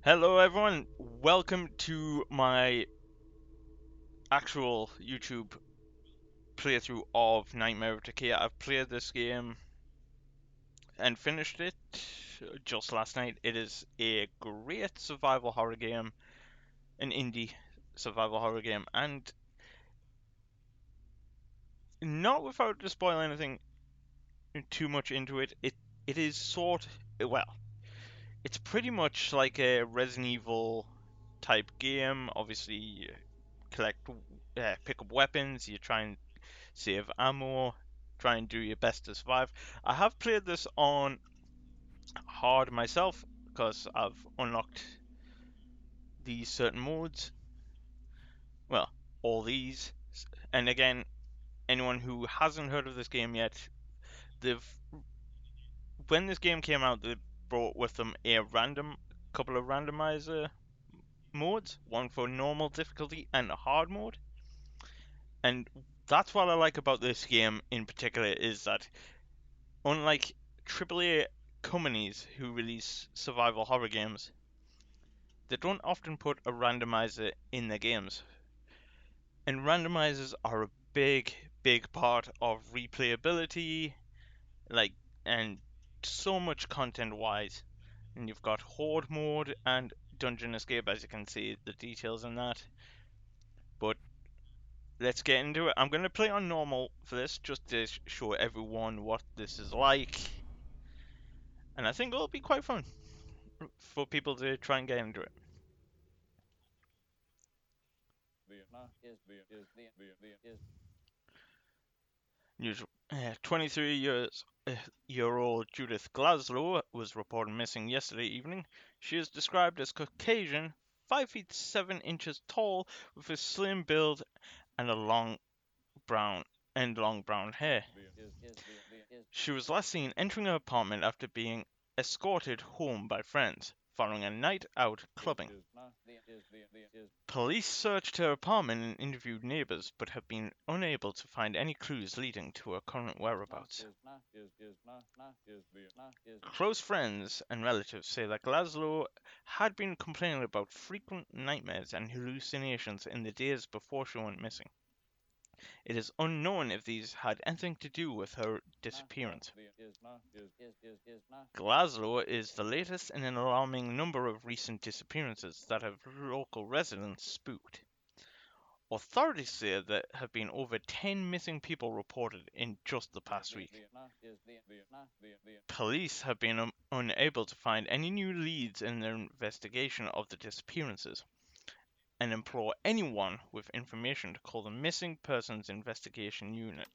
Hello everyone, welcome to my actual YouTube playthrough of Nightmare of Decay. I've played this game and finished it just last night. It is a great survival horror game, an indie survival horror game, and not without to spoil anything too much into it, it is well, it's pretty much like a Resident Evil type game. Obviously, you pick up weapons, you try and save ammo, try and do your best to survive. I have played this on hard myself because I've unlocked these certain modes. Well, all these. And again, anyone who hasn't heard of this game yet, they've when this game came out, they brought with them a couple of randomizer modes, one for normal difficulty and a hard mode. And that's what I like about this game in particular is that unlike AAA companies who release survival horror games, they don't often put a randomizer in their games. And randomizers are a big part of replayability, like, and so much content wise. And you've got Horde mode and Dungeon Escape, as you can see the details in that. But let's get into it. I'm going to play on normal for this, just to show everyone what this is like. And I think it'll be quite fun for people to try and get into it. News 23 year old Judith Glaslow was reported missing yesterday evening. She is described as Caucasian, 5 feet 7 inches tall, with a slim build and a brown long brown hair. She was last seen entering her apartment after being escorted home by friends following a night out clubbing. Police searched her apartment and interviewed neighbors, but have been unable to find any clues leading to her current whereabouts. Close friends and relatives say that Glasgow had been complaining about frequent nightmares and hallucinations in the days before she went missing. It is unknown if these had anything to do with her disappearance. Glasgow is the latest in an alarming number of recent disappearances that have local residents spooked. Authorities say there have been over 10 missing people reported in just the past week. Police have been unable to find any new leads in their investigation of the disappearances and implore anyone with information to call the Missing Persons Investigation Unit.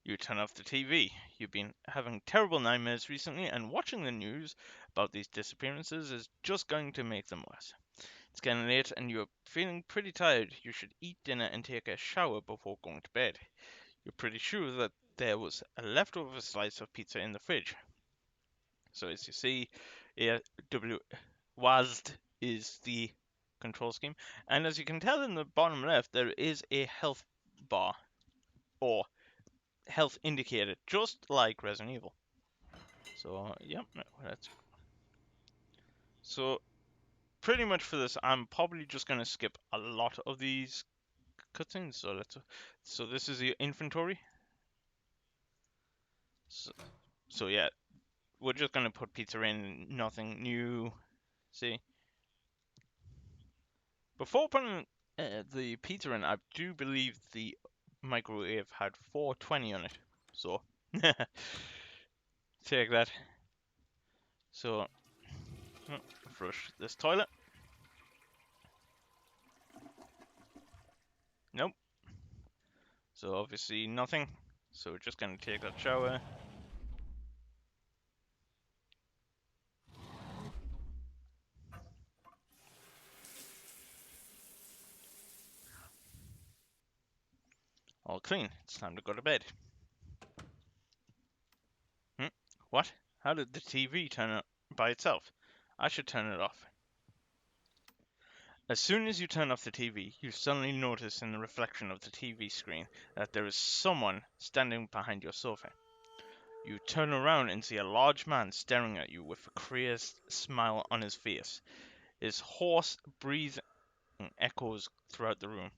You turn off the TV. You've been having terrible nightmares recently, and watching the news about these disappearances is just going to make them worse. It's getting late and you're feeling pretty tired. You should eat dinner and take a shower before going to bed. You're pretty sure that there was a leftover slice of pizza in the fridge. So as you see, WASD is the control scheme. And as you can tell in the bottom left, there is a health bar or health indicator, just like Resident Evil. So, yep, that's so pretty much for this. I'm probably just gonna skip a lot of these cutscenes. So this is the inventory. So, so yeah, we're just gonna put pizza in, nothing new. See, before putting the pizza in, I do believe the microwave had 420 on it. So take that. So flush this toilet. Nope. So obviously nothing. So we're just gonna take that shower. All clean. It's time to go to bed. What? How did the TV turn on by itself? I should turn it off. As soon as you turn off the TV, you suddenly notice in the reflection of the TV screen that there is someone standing behind your sofa. You turn around and see a large man staring at you with a crazed smile on his face. His hoarse breathing echoes throughout the room.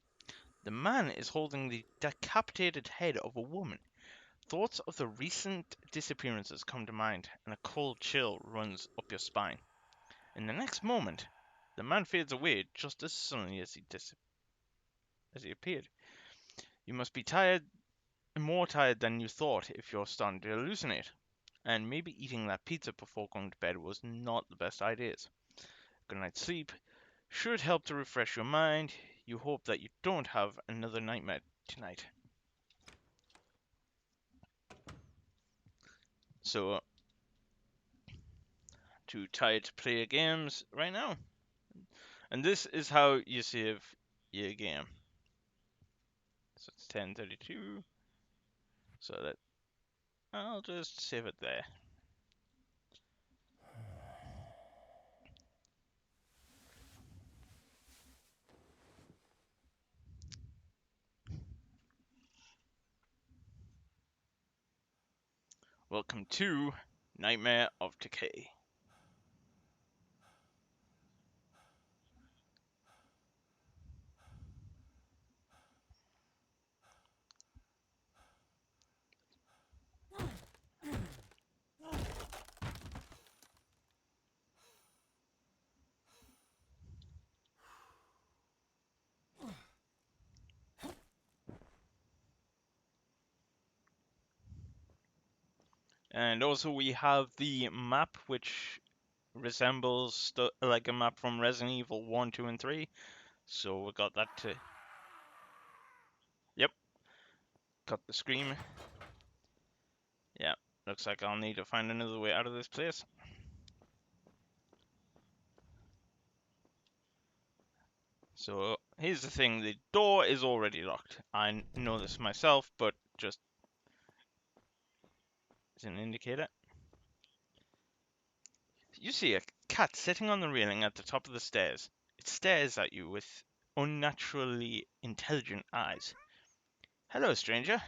The man is holding the decapitated head of a woman. Thoughts of the recent disappearances come to mind, and a cold chill runs up your spine. In the next moment, the man fades away just as suddenly as he appeared. You must be more tired than you thought if you're starting to hallucinate. And maybe eating that pizza before going to bed was not the best idea. Good night's sleep should help to refresh your mind. You hope that you don't have another nightmare tonight. So, too tired to play games right now. And this is how you save your game. So it's 10:32. So that I'll just save it there. Welcome to Nightmare of Decay. And also we have the map, which resembles like a map from Resident Evil 1, 2, and 3. So we got that to... Yep, got the scream. Yeah, looks like I'll need to find another way out of this place. So here's the thing, the door is already locked. I know this myself, but just as an indicator. You see a cat sitting on the railing at the top of the stairs. It stares at you with unnaturally intelligent eyes. Hello, stranger.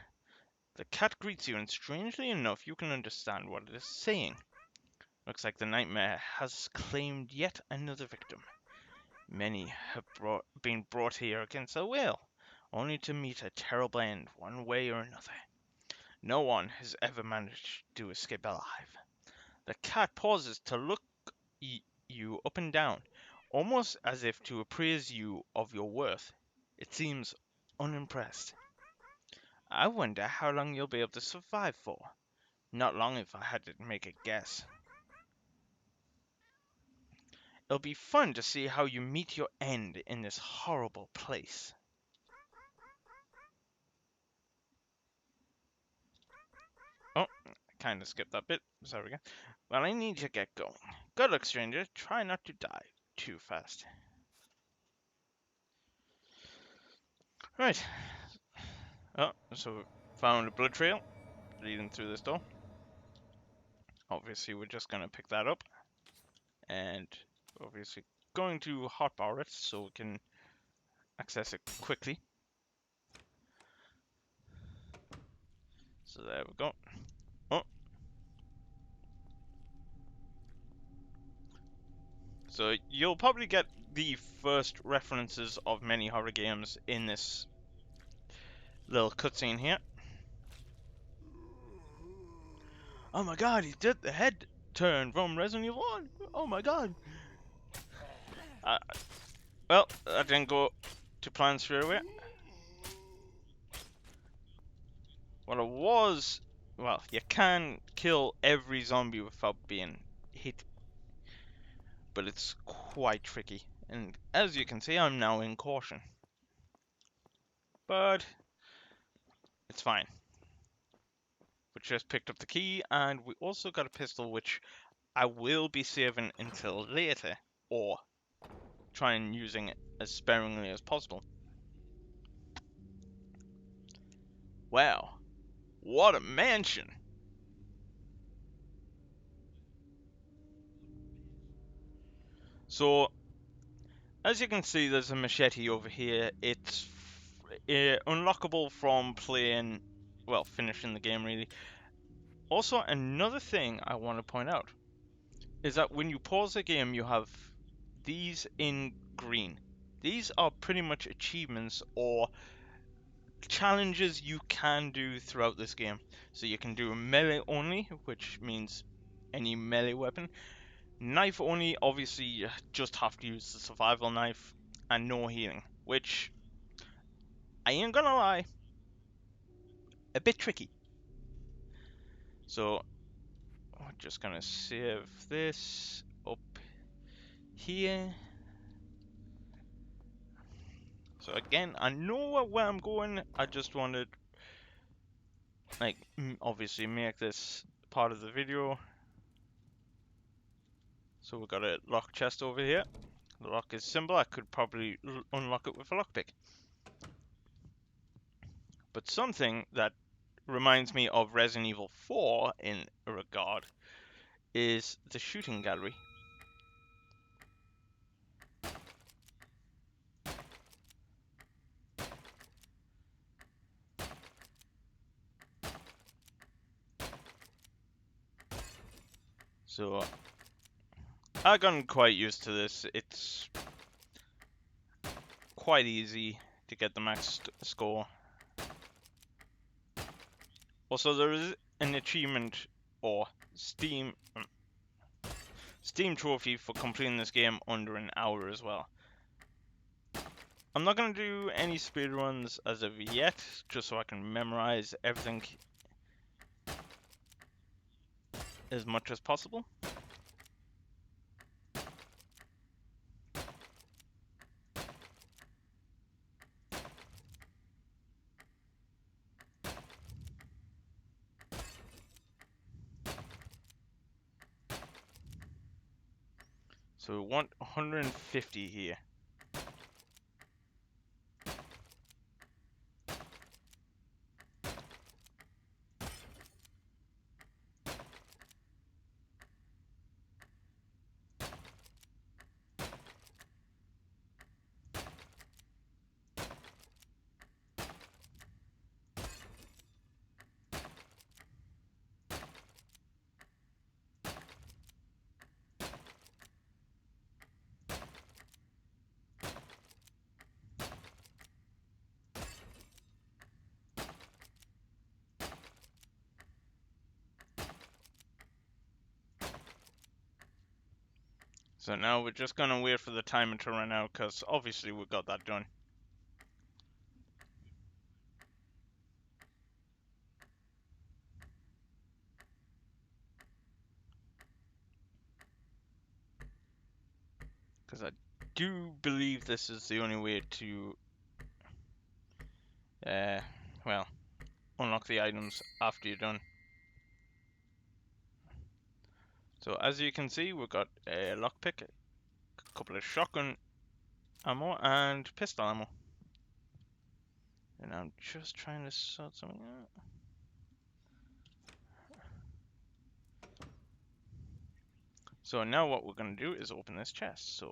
The cat greets you, and strangely enough, you can understand what it is saying. Looks like the nightmare has claimed yet another victim. Many have been brought here against their will, only to meet a terrible end one way or another. No one has ever managed to escape alive. The cat pauses to look you up and down, almost as if to appraise you of your worth. It seems unimpressed. I wonder how long you'll be able to survive for. Not long if I had to make a guess. It'll be fun to see how you meet your end in this horrible place. Oh, kind of skipped that bit. Sorry again. Well, I need to get going. Good luck, stranger. Try not to die too fast. Right. Oh, so found a blood trail leading through this door. Obviously, we're just going to pick that up. And obviously going to hotbar it so we can access it quickly. So there we go. Oh. So you'll probably get the first references of many horror games in this little cutscene here. Oh my god, he did the head turn from Resident Evil 1. Oh my god. Well, that didn't go to plan straight away. Well, you can kill every zombie without being hit, but it's quite tricky. And as you can see, I'm now in caution. But it's fine. We just picked up the key, and we also got a pistol, which I will be saving until later, or trying using it as sparingly as possible. Wow, what a mansion! So, as you can see, there's a machete over here. It's unlockable from playing, well, finishing the game really. Also, another thing I want to point out is that when you pause the game, you have these in green. These are pretty much achievements or challenges you can do throughout this game. So you can do melee only, which means any melee weapon. Knife only, obviously you just have to use the survival knife, and no healing, which, I ain't gonna lie, a bit tricky. So I'm just gonna save this up here. So again, I know where I'm going. I just wanted, like, obviously make this part of the video. So we've got a lock chest over here. The lock is simple. I could probably unlock it with a lockpick. But something that reminds me of Resident Evil 4 in a regard is the shooting gallery. So I've gotten quite used to this. It's quite easy to get the max score. Also, there is an achievement or Steam trophy for completing this game under an hour as well. I'm not going to do any speedruns as of yet, just so I can memorize everything as much as possible. So we want 150 here. So now we're just gonna wait for the timer to run out, because obviously we got that done. Because I do believe this is the only way to, well, unlock the items after you're done. So as you can see, we've got a lockpick, a couple of shotgun ammo, and pistol ammo. And I'm just trying to sort something out. So now what we're going to do is open this chest.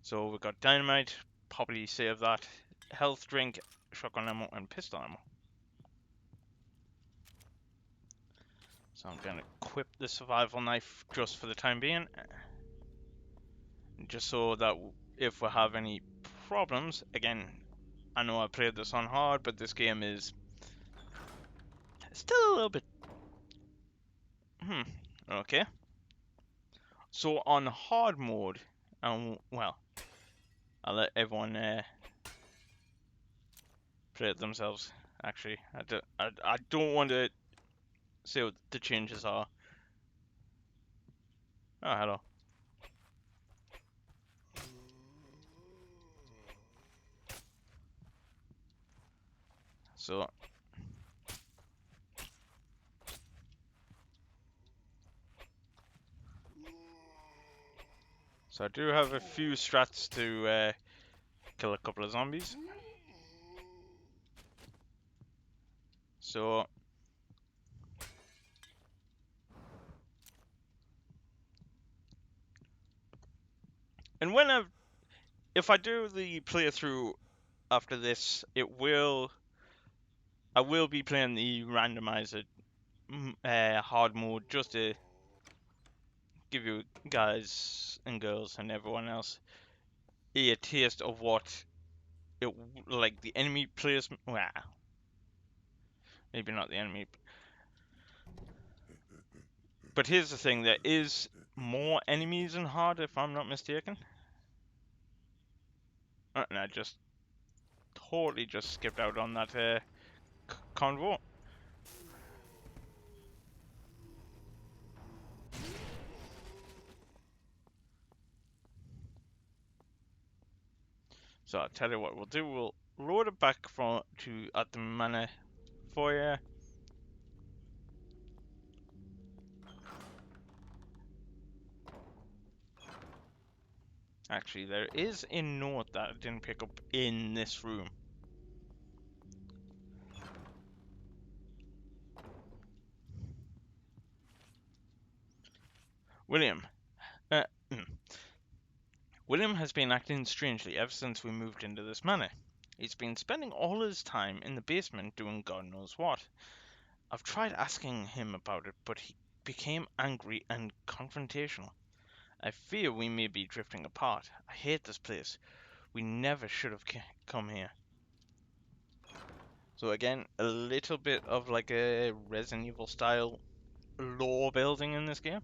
So we've got dynamite, probably save that, health drink, shotgun ammo, and pistol ammo. So I'm going to equip the survival knife just for the time being. Just so that if we have any problems, again, I know I played this on hard, but this game is still a little bit... Okay. So on hard mode, well, I'll let everyone play it themselves, actually. I don't want to say what the changes are. Oh, hello. So I do have a few strats to kill a couple of zombies. So and if I do the playthrough after this, I will be playing the randomizer hard mode just to give you guys and girls and everyone else a taste of what it like the enemy placement. Well, maybe not the enemy, but here's the thing: there is more enemies in hard, if I'm not mistaken. And I just totally just skipped out on that convo. So I'll tell you what we'll do. We'll load it back to at the manor foyer. Actually, there is a note that I didn't pick up in this room. William. Uh, William has been acting strangely ever since we moved into this manor. He's been spending all his time in the basement doing God knows what. I've tried asking him about it, but he became angry and confrontational. I fear we may be drifting apart. I hate this place. We never should have come here. So again, a little bit of like a Resident Evil style lore building in this game.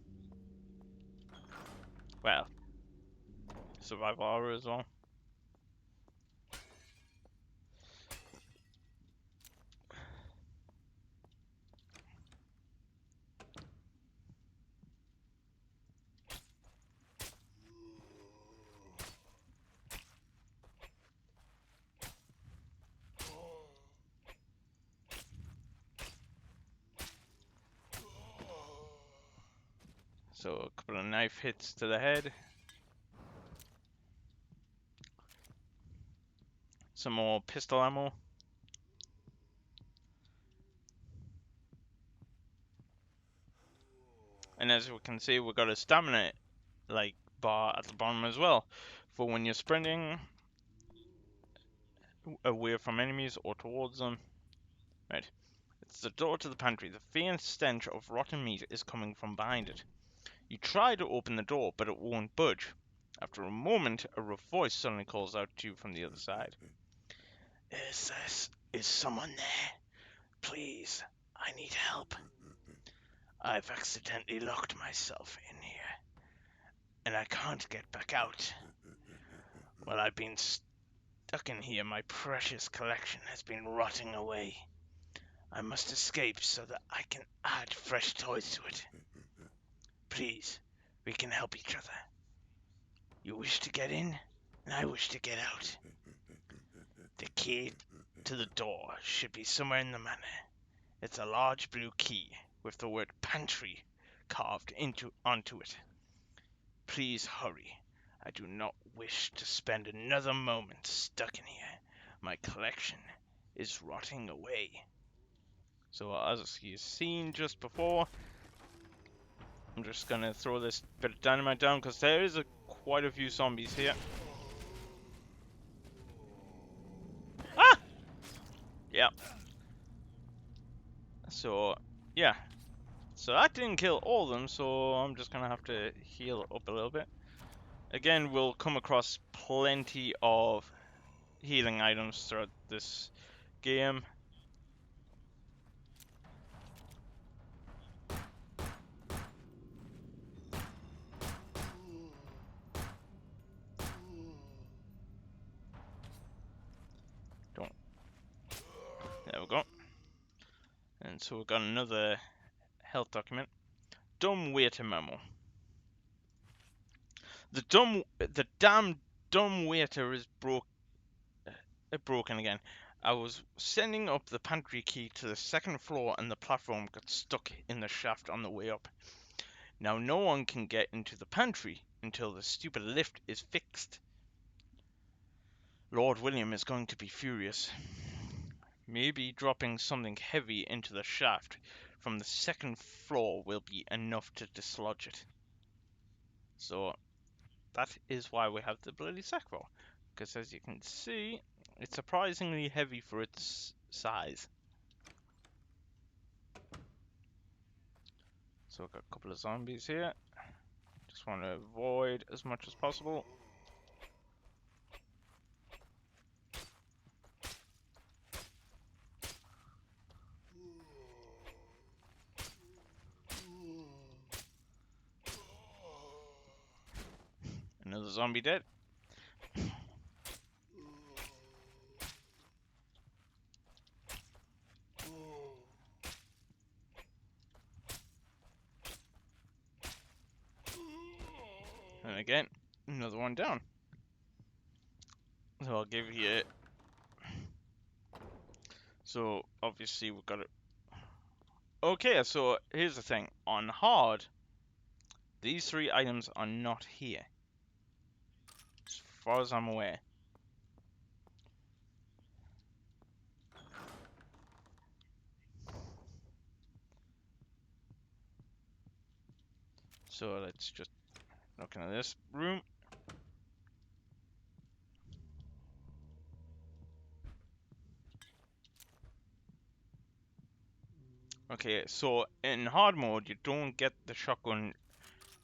Well, survival horror as well. So a couple of knife hits to the head. Some more pistol ammo. And as we can see, we've got a stamina like bar at the bottom as well for when you're sprinting away from enemies or towards them. Right. It's the door to the pantry. The faint stench of rotten meat is coming from behind it. You try to open the door, but it won't budge. After a moment, a rough voice suddenly calls out to you from the other side. Is someone there? Please, I need help. I've accidentally locked myself in here, and I can't get back out. While I've been stuck in here, my precious collection has been rotting away. I must escape so that I can add fresh toys to it. Please, we can help each other. You wish to get in, and I wish to get out. The key to the door should be somewhere in the manor. It's a large blue key with the word pantry carved onto it. Please hurry. I do not wish to spend another moment stuck in here. My collection is rotting away. So as you've seen just before, I'm just gonna throw this bit of dynamite down because there is quite a few zombies here. Ah! Yeah. So, yeah. So that didn't kill all of them, so I'm just gonna have to heal up a little bit. Again, we'll come across plenty of healing items throughout this game. Don't. There we go. And so we've got another health document. Dumb waiter memo. The damn dumb waiter is broken again. I was sending up the pantry key to the second floor and the platform got stuck in the shaft on the way up. Now no one can get into the pantry until the stupid lift is fixed. Lord William is going to be furious. Maybe dropping something heavy into the shaft from the second floor will be enough to dislodge it. So that is why we have the bloody sackroll. Because as you can see, it's surprisingly heavy for its size. So I've got a couple of zombies here. Just want to avoid as much as possible. Another zombie dead. And again, another one down. So I'll give you... So obviously we've got it. Okay, so here's the thing. On hard, these 3 items are not here. As far as I'm aware. So let's just look into this room. Okay, so in hard mode, you don't get the shotgun,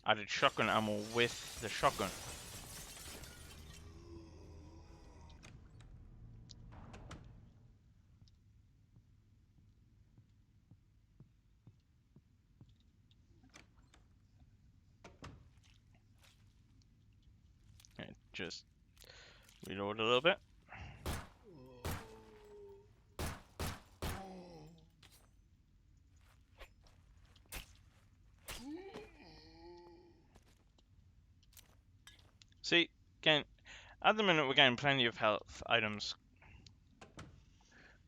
added shotgun ammo with the shotgun. Just reload a little bit. See, again, at the minute we're getting plenty of health items.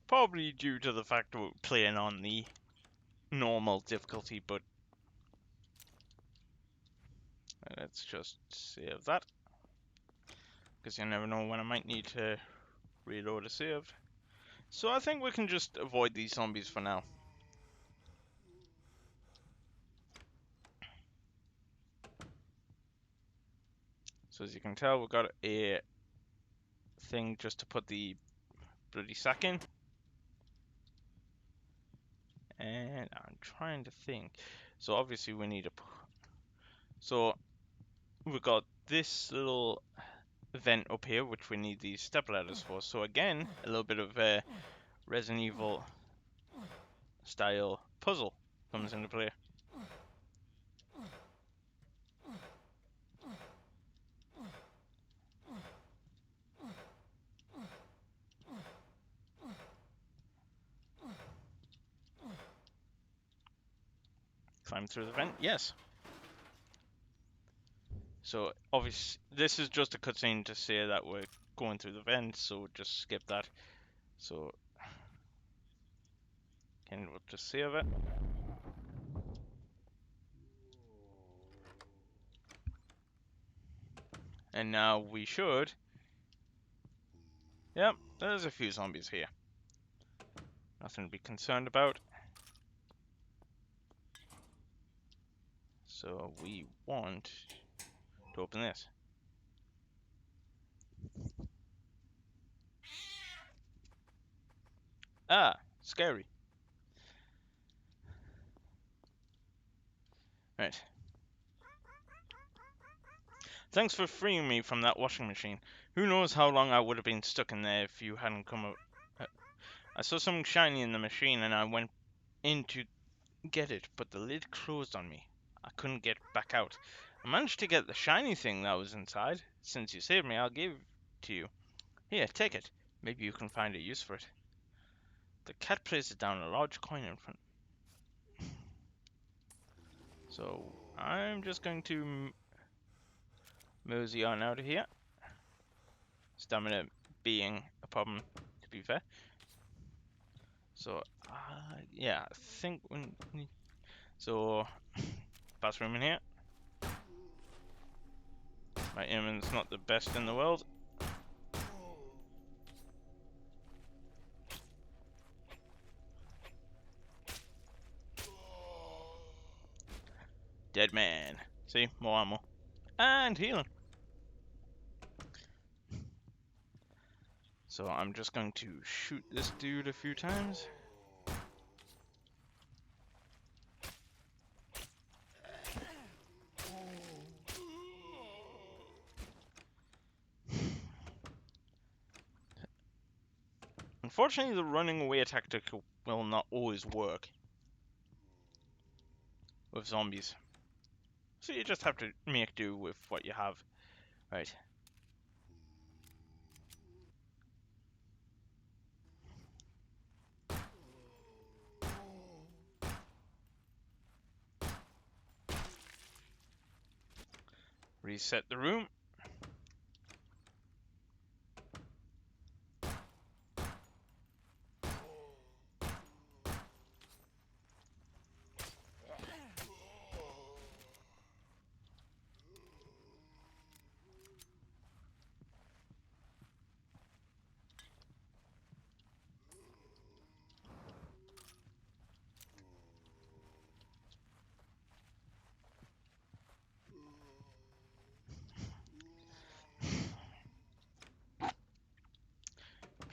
Probably due to the fact that we're playing on the normal difficulty, but let's just save that. Because you never know when I might need to reload a save. So I think we can just avoid these zombies for now. So as you can tell, we've got a thing just to put the bloody sack in. And I'm trying to think. So obviously we need a... So we've got this little vent up here, which we need these step ladders for. So again, a little bit of a Resident Evil style puzzle comes into play. Climb through the vent, yes. So obviously this is just a cutscene to say that we're going through the vent, so just skip that. So again, we'll just save it. And now we should... Yep, there's a few zombies here. Nothing to be concerned about. So we want to open this. Ah, scary. Right. Thanks for freeing me from that washing machine. Who knows how long I would have been stuck in there if you hadn't come up. I saw something shiny in the machine and I went in to get it, but the lid closed on me. I couldn't get back out. I managed to get the shiny thing that was inside. Since you saved me, I'll give it to you. Here, take it. Maybe you can find a use for it. The cat places down a large coin in front. So, I'm just going to mosey on out of here. Stamina being a problem, to be fair. So, yeah, I think when... So, bathroom in here. My aiming's not the best in the world. Dead man. See, more ammo. And healing. So I'm just going to shoot this dude a few times. Unfortunately, the running away tactic will not always work with zombies. So you just have to make do with what you have. Right. Reset the room.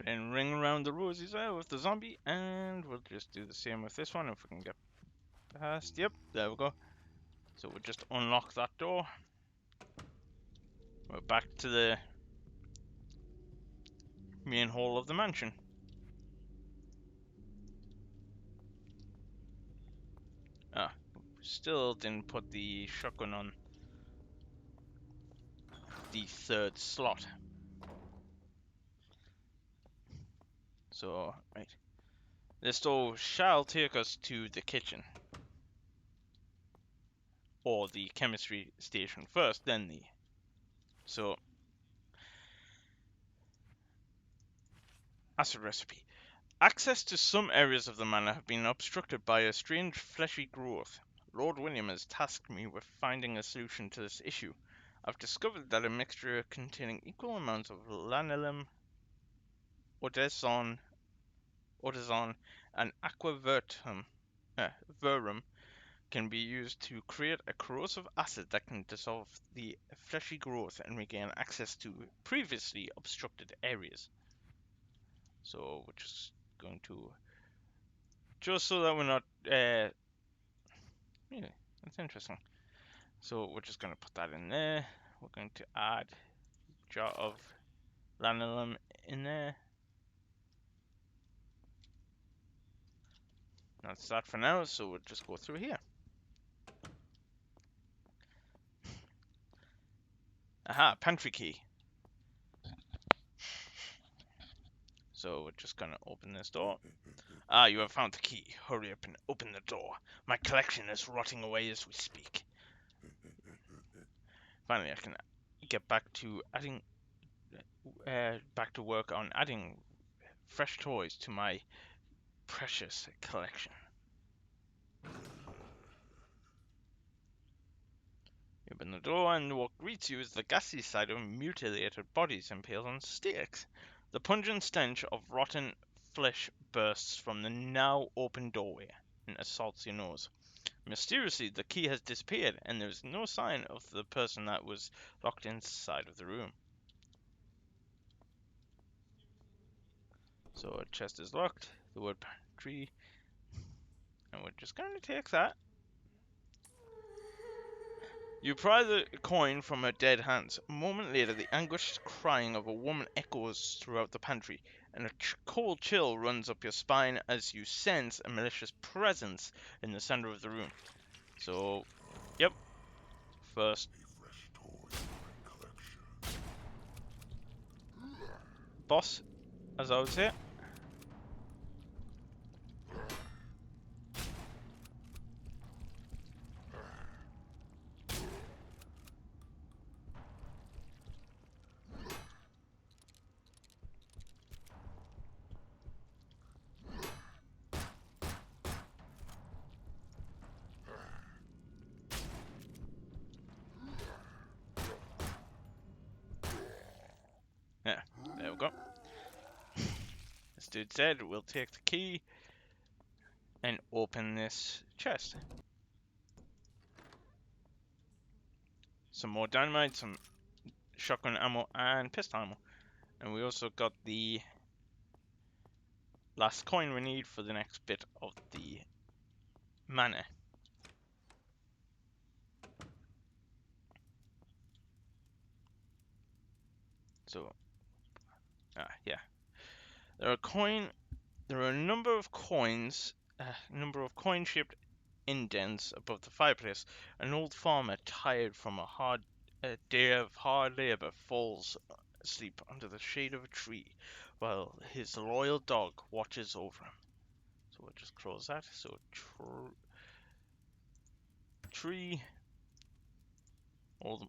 And ring around the roses with the zombie, and we'll just do the same with this one if we can get past. Yep, there we go. So we'll just unlock that door. We're back to the main hall of the mansion. Ah, still didn't put the shotgun on the third slot. So, right. This door shall take us to the kitchen. Or the chemistry station first, then the... So, acid recipe. Access to some areas of the manor have been obstructed by a strange fleshy growth. Lord William has tasked me with finding a solution to this issue. I've discovered that a mixture containing equal amounts of lanolin, ordeson, and verum can be used to create a corrosive acid that can dissolve the fleshy growth and regain access to previously obstructed areas. So we're just going to, just so that we're not, yeah, that's interesting. So we're just going to put that in there. We're going to add a jar of lanolin in there. That's that for now, so we'll just go through here. Aha, pantry key. So we're just gonna open this door. Ah, you have found the key. Hurry up and open the door. My collection is rotting away as we speak. Finally, I can get back to adding, back to work on adding fresh toys to my precious collection. You open the door, and what greets you is the ghastly sight of mutilated bodies impaled on stakes. The pungent stench of rotten flesh bursts from the now open doorway and assaults your nose. Mysteriously, the key has disappeared, and there is no sign of the person that was locked inside of the room. So a chest is locked, the word pantry, and we're just going to take that. You pry the coin from her dead hands. A moment later, the anguished crying of a woman echoes throughout the pantry, and a cold chill runs up your spine as you sense a malicious presence in the center of the room. So, yep. First boss, as I would say. Yeah, there we go. This dude said we'll take the key and open this chest. Some more dynamite, some shotgun ammo, and pistol ammo. And we also got the last coin we need for the next bit of the mana. So, yeah. There are coin. There are a number of coins, coin-shaped indents above the fireplace. An old farmer, tired from a day of hard labor, falls asleep under the shade of a tree, while his loyal dog watches over him. So we'll just close that. So tree, old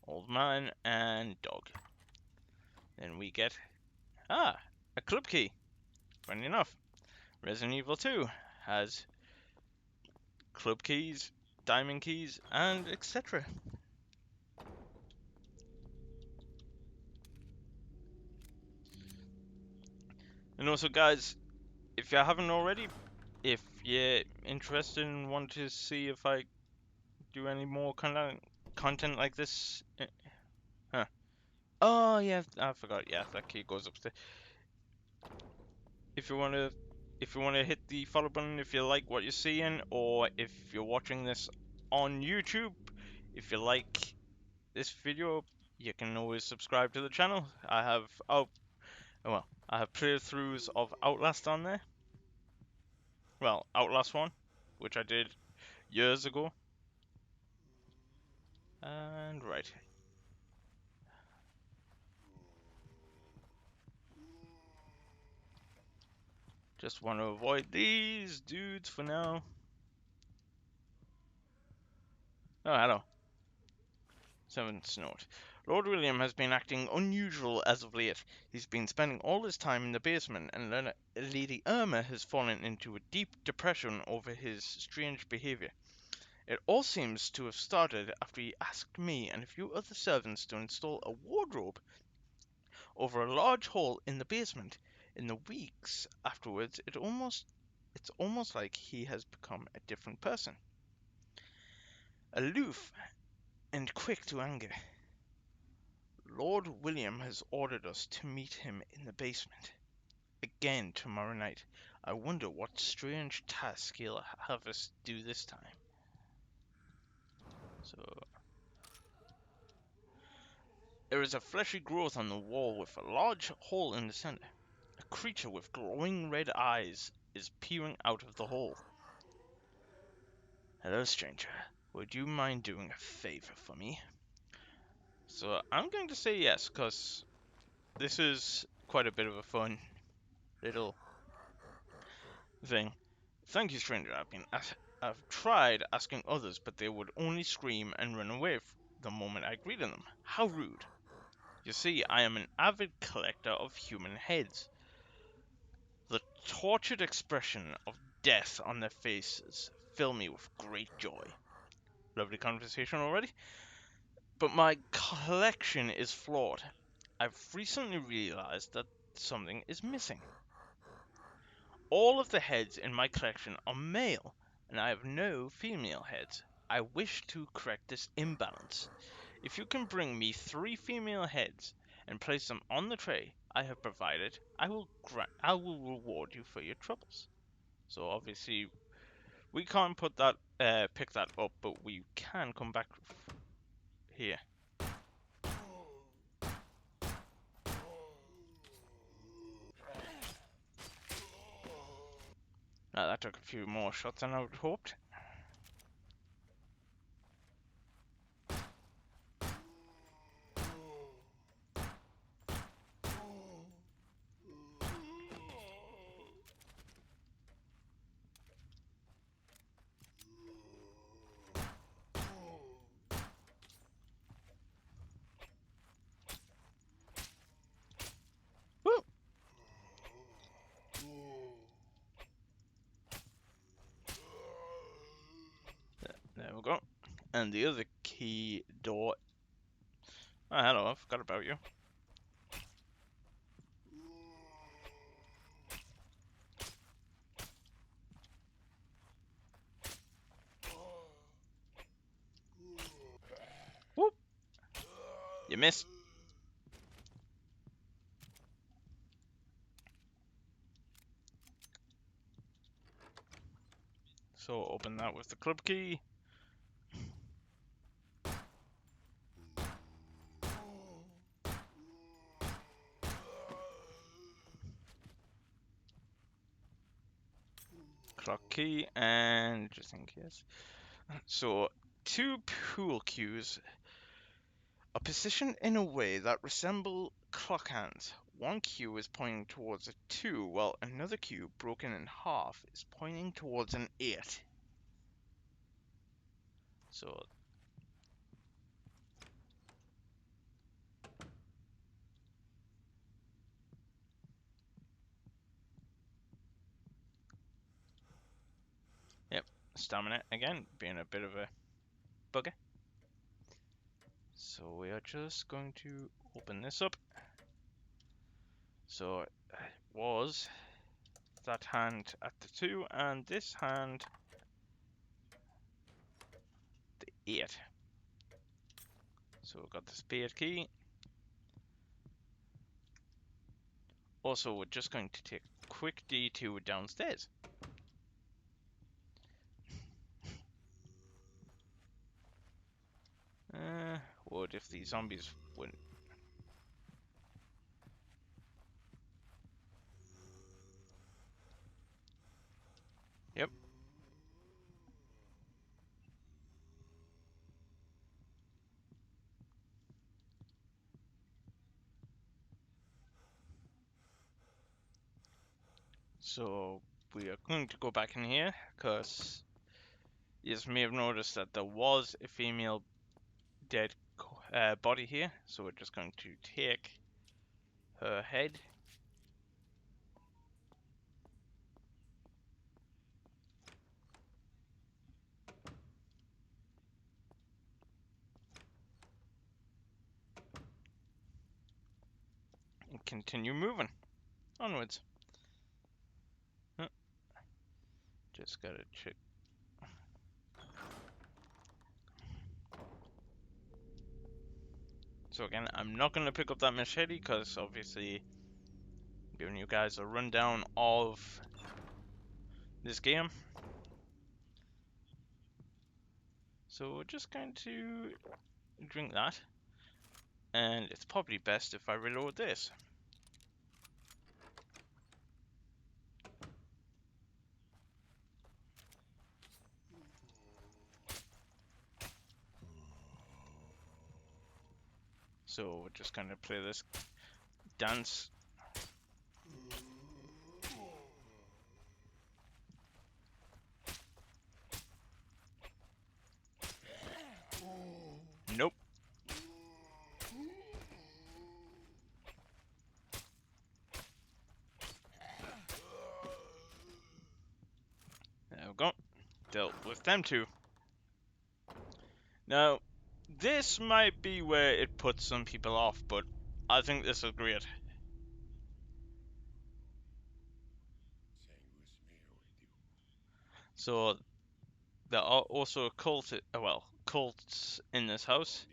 old man, and dog. Then we get a club key. Funny enough, Resident Evil 2 has club keys, diamond keys, and etc. And also, guys, if you haven't already, if you're interested and want to see if I do any more content like this, huh? Oh yeah, I forgot. Yeah, that key goes upstairs. If you wanna hit the follow button if you like what you're seeing, or if you're watching this on YouTube, if you like this video, you can always subscribe to the channel. I have I have playthroughs of Outlast on there. Well, Outlast 1, which I did years ago. And right. Just want to avoid these dudes for now. Oh, hello. 7th note. Lord William has been acting unusual as of late. He's been spending all his time in the basement, and Lady Irma has fallen into a deep depression over his strange behavior. It all seems to have started after he asked me and a few other servants to install a wardrobe over a large hole in the basement. In the weeks afterwards, it's almost like he has become a different person. Aloof and quick to anger. Lord William has ordered us to meet him in the basement again tomorrow night. I wonder what strange task he'll have us do this time. So, there is a fleshy growth on the wall with a large hole in the center. A creature with glowing red eyes is peering out of the hole. Hello, stranger. Would you mind doing a favor for me? So I'm going to say yes, because this is quite a bit of a fun little thing. Thank you, stranger. I've tried asking others, but they would only scream and run away the moment I greeted them. How rude. You see, I am an avid collector of human heads. The tortured expression of death on their faces fill me with great joy. Lovely conversation already. But my collection is flawed. I've recently realized that something is missing. All of the heads in my collection are male, and I have no female heads. I wish to correct this imbalance. If you can bring me 3 female heads and place them on the tray I have provided, I will reward you for your troubles. So obviously we can't pick that up, but we can come back here. Now that took a few more shots than I would hoped. Woo! There we go. And the other key door. Oh, hello, I forgot about you. Whoop! You missed. So open that with the club key. clock key, and just in case. So, 2 pool cues are positioned in a way that resemble clock hands. One cue is pointing towards a 2, while another cue, broken in half, is pointing towards an 8. So, yep, stamina again, being a bit of a bugger. So we are just going to open this up. So it was that hand at the 2, and this hand the 8. So we've got the spade key. Also, we're just going to take a quick detour downstairs. What if these zombies wouldn't? Yep. So we are going to go back in here, because you may have noticed that there was a female dead body here. So we're just going to take her head. And continue moving onwards. Just gotta check. So again, I'm not gonna pick up that machete because obviously giving you guys a rundown of this game. So we're just going to drink that, and it's probably best if I reload this. So we're just gonna play this dance. Nope. There we go. Dealt with them two. Now, this might be where it puts some people off, but I think this is great. So there are also cults in this house.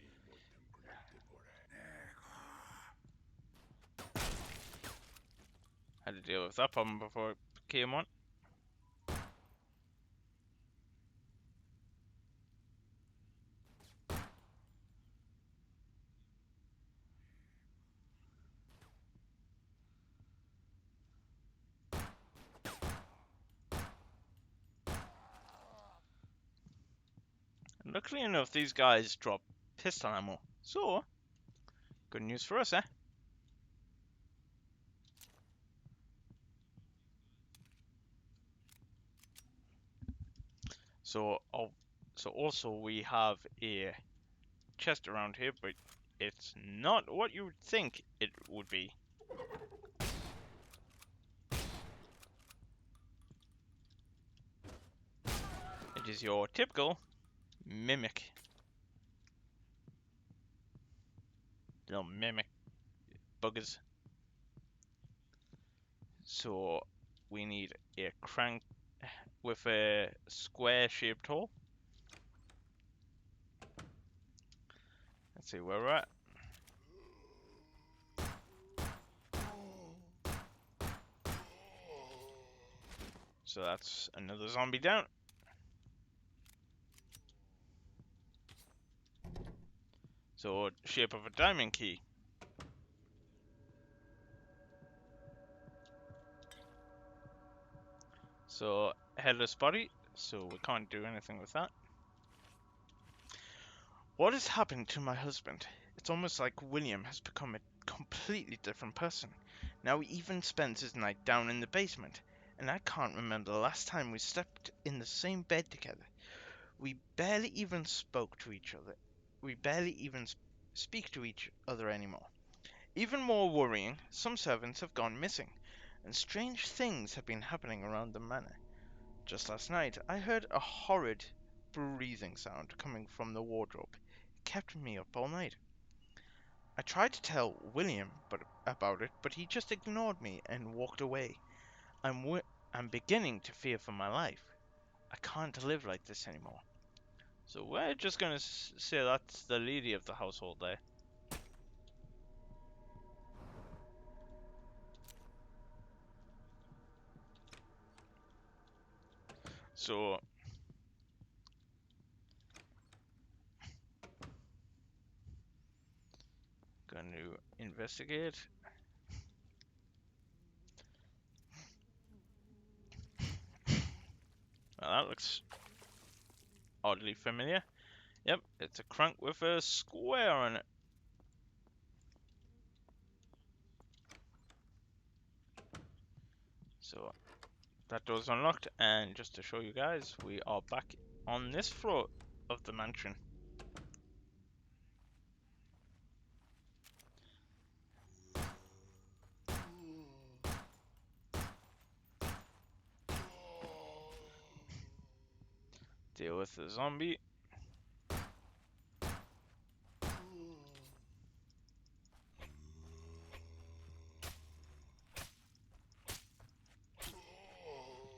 Had to deal with that problem before it came on. And luckily enough, these guys drop pistol ammo. So, good news for us, eh? So also we have a chest around here, but it's not what you would think it would be. It is your typical mimic. Little mimic buggers. So we need a crank with a square shaped hole. Let's see where we're at. So that's another zombie down. So shape of a diamond key. So headless body, so we can't do anything with that. What has happened to my husband? It's almost like William has become a completely different person. Now he even spends his night down in the basement, and I can't remember the last time we slept in the same bed together. We barely even spoke to each other. We barely even speak to each other anymore. Even more worrying, some servants have gone missing, and strange things have been happening around the manor. Just last night, I heard a horrid breathing sound coming from the wardrobe. It kept me up all night. I tried to tell William about it, but he just ignored me and walked away. I'm beginning to fear for my life. I can't live like this anymore. So we're just gonna say that's the lady of the household there. So, gonna investigate. Well, that looks oddly familiar. Yep, it's a crank with a square on it. So that door's unlocked, and just to show you guys, we are back on this floor of the mansion. Deal with the zombie.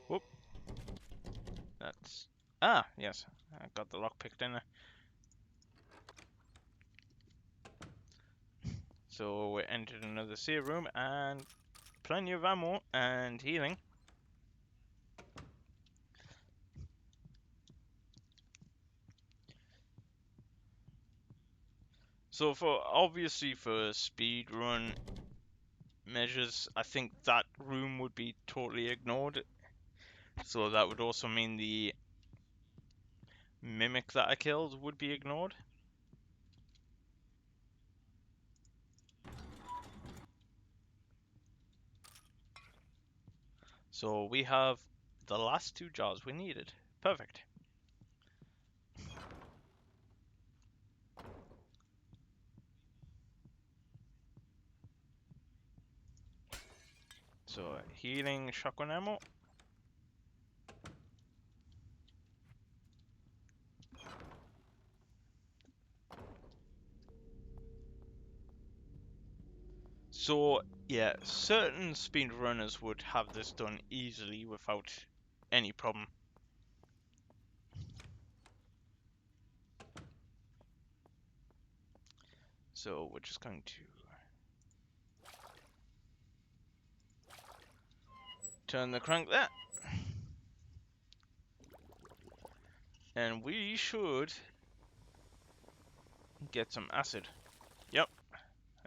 Whoop. That's... Ah, yes. I got the lock picked in there. So we entered another save room, and plenty of ammo and healing. So obviously for speed run measures, I think that room would be totally ignored. So that would also mean the mimic that I killed would be ignored. So we have the last two jars we needed. Perfect. So healing shotgun ammo. So yeah, certain speedrunners would have this done easily without any problem. So we're just going to turn the crank there. And we should get some acid. Yep,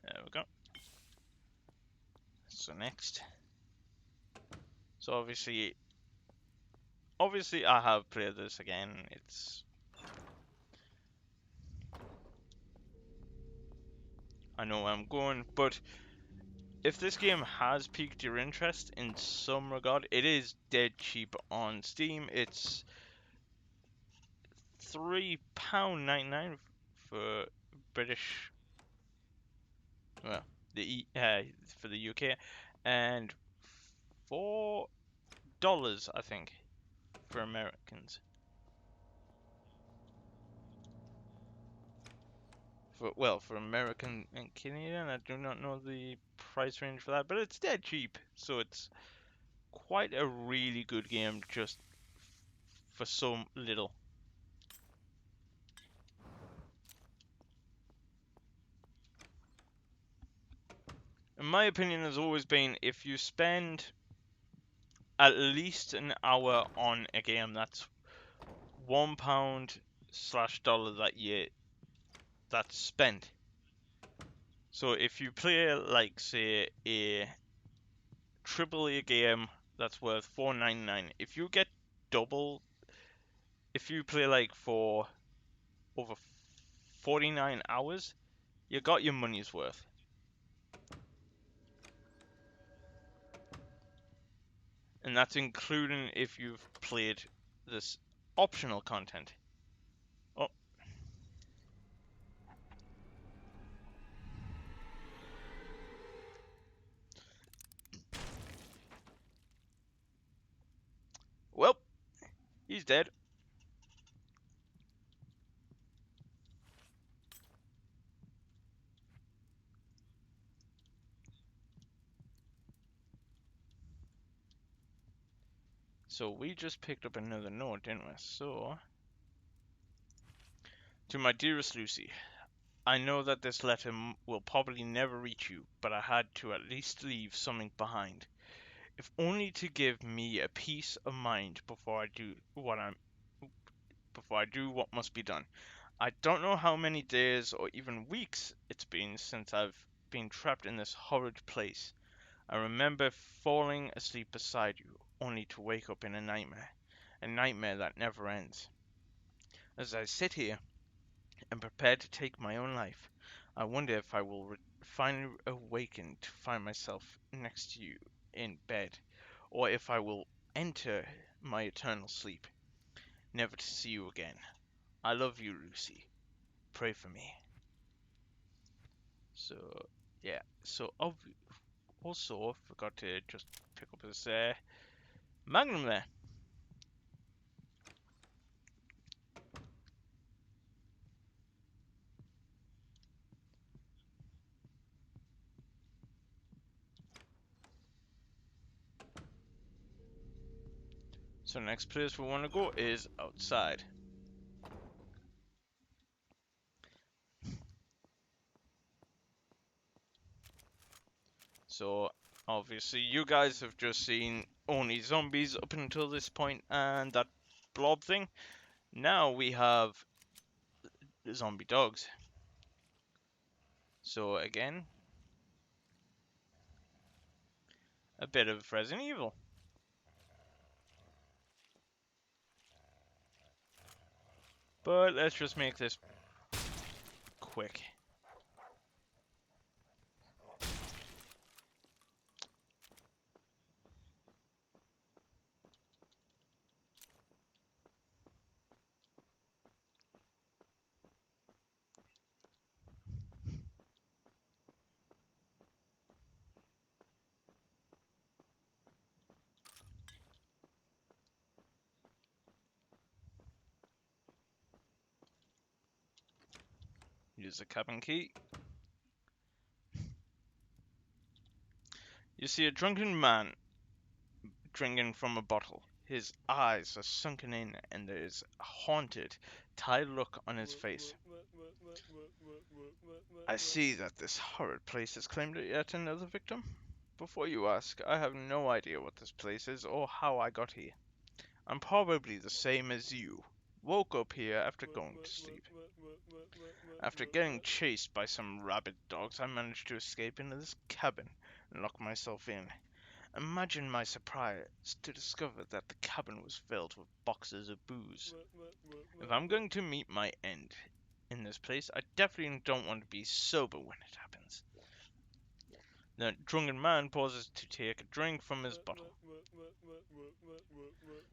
there we go. So next. So obviously I have played this again. I know where I'm going, but if this game has piqued your interest in some regard, it is dead cheap on Steam. It's £3.99 for British, well, for the UK, and $4, I think, for Americans. For American and Canadian, I do not know the price range for that, but it's dead cheap, so it's quite a really good game just for so little. In my opinion, has always been if you spend at least an hour on a game, that's £1/dollar that's spent. So if you play like say a triple A game that's worth $4.99, if you get double. If you play like for over 49 hours, you got your money's worth. And that's including if you've played this optional content. Oh. Well, he's dead. So we just picked up another note, didn't we? So, to my dearest Lucy, I know that this letter will probably never reach you, but I had to at least leave something behind, if only to give me a peace of mind before I do what must be done. I don't know how many days or even weeks it's been since I've been trapped in this horrid place. I remember falling asleep beside you, only to wake up in a nightmare that never ends. As I sit here and prepare to take my own life, I wonder if I will finally awaken to find myself next to you in bed, or if I will enter my eternal sleep, never to see you again. I love you, Lucy. Pray for me. So, yeah. So, also, forgot to just pick up this Magnum there. So, next place we want to go is outside. So, obviously, you guys have just seen only zombies up until this point and that blob thing. Now we have zombie dogs. So, again, a bit of Resident Evil. But let's just make this quick. Use the cabin key. You see a drunken man drinking from a bottle. His eyes are sunken in, and there is a haunted, tired look on his face. I see that this horrid place has claimed yet another victim. Before you ask, I have no idea what this place is or how I got here. I'm probably the same as you. Woke up here after going to sleep. After getting chased by some rabid dogs, I managed to escape into this cabin and lock myself in. Imagine my surprise to discover that the cabin was filled with boxes of booze. If I'm going to meet my end in this place, I definitely don't want to be sober when it happens. The drunken man pauses to take a drink from his bottle.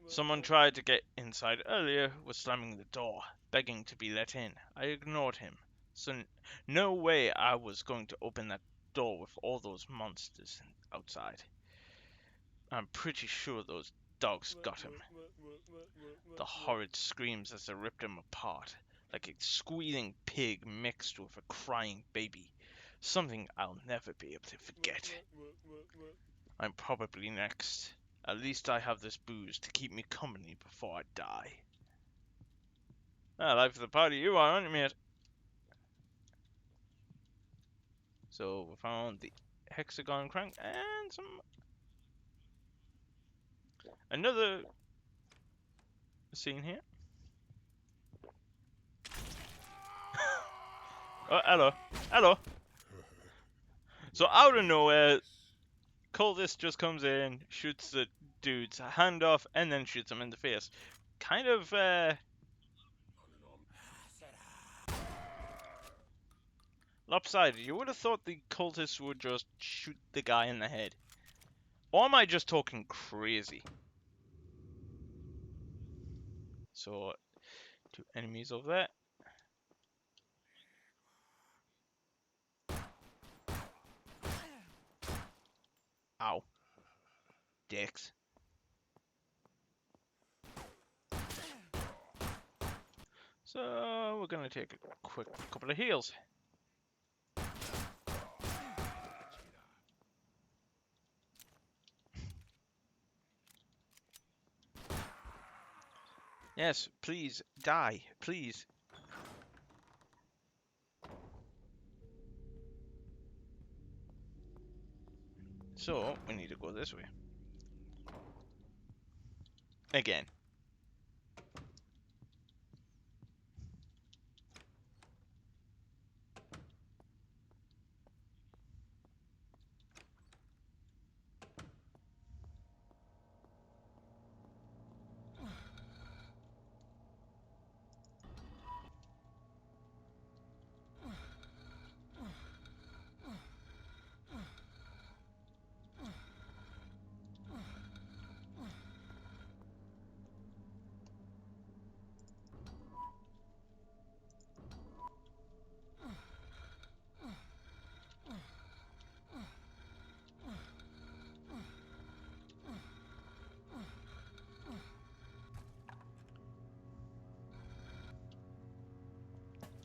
Someone tried to get inside earlier, was slamming the door, begging to be let in. I ignored him. So no way I was going to open that door with all those monsters outside. I'm pretty sure those dogs got him. The horrid screams as they ripped him apart, like a squealing pig mixed with a crying baby. Something I'll never be able to forget. I'm probably next. At least I have this booze to keep me company before I die. Life of the party you are, aren't you, mate? So we found the hexagon crank and another scene here. Oh, hello. Hello. So out of nowhere, Cultist just comes in, shoots the dude's hand off and then shoots him in the face. Kind of lopsided. You would have thought the cultists would just shoot the guy in the head. Or am I just talking crazy? So, 2 enemies over there. Ow. Dicks. So, we're gonna take a quick couple of heals. Yes, please, die, please. So, we need to go this way. Again.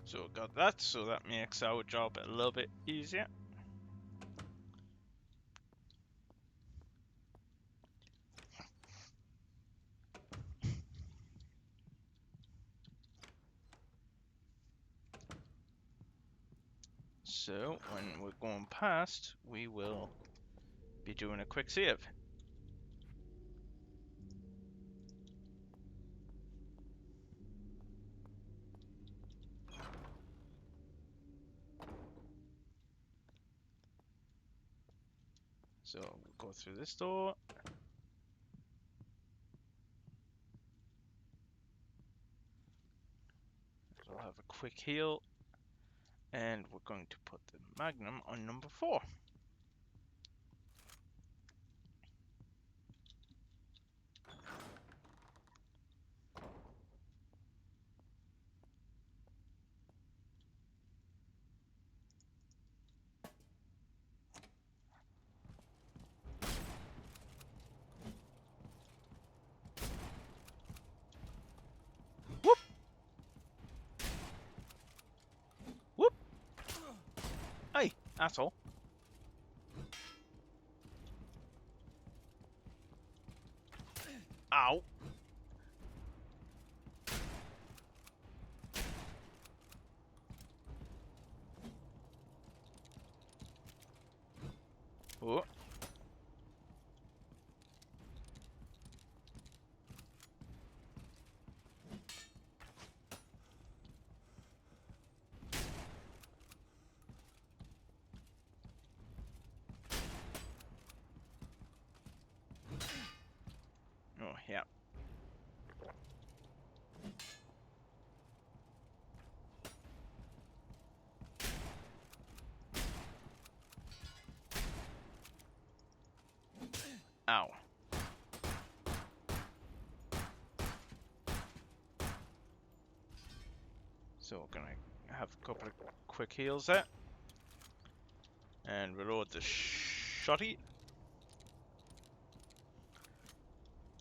So, got that, so that makes our job a little bit easier. So, when we're going past, we will be doing a quick save. So, we'll go through this door. We'll have a quick heal. And we're going to put the Magnum on number 4. Whoop! Whoop! Hey, asshole. Ow. Oh. Oh, yeah. Ow. So we're gonna have a couple of quick heals there. And reload the shotty.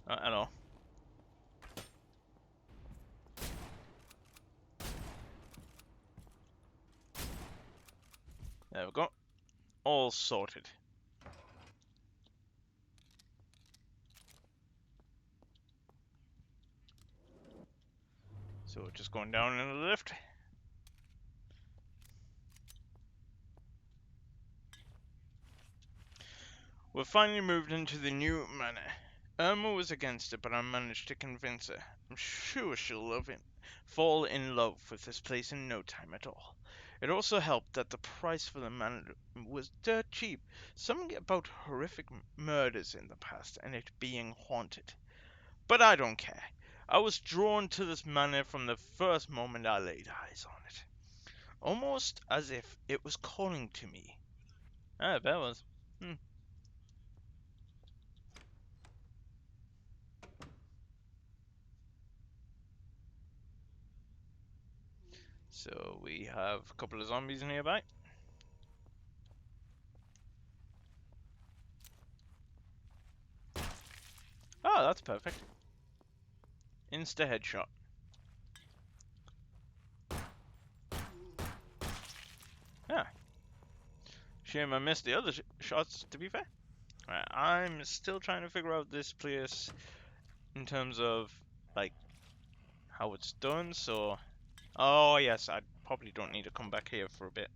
Hello. There we go. All sorted. So we're just going down in the lift. We've finally moved into the new manor. Irma was against it, but I managed to convince her. I'm sure she'll fall in love with this place in no time at all. It also helped that the price for the man was dirt cheap. Something about horrific murders in the past and it being haunted. But I don't care. I was drawn to this manor from the first moment I laid eyes on it. Almost as if it was calling to me. Ah, that was. Hmm. So we have a couple of zombies nearby. Oh, that's perfect. Insta headshot. Yeah. Shame I missed the other shots, to be fair. Right, I'm still trying to figure out this place in terms of, like, how it's done, so... Oh, yes, I probably don't need to come back here for a bit.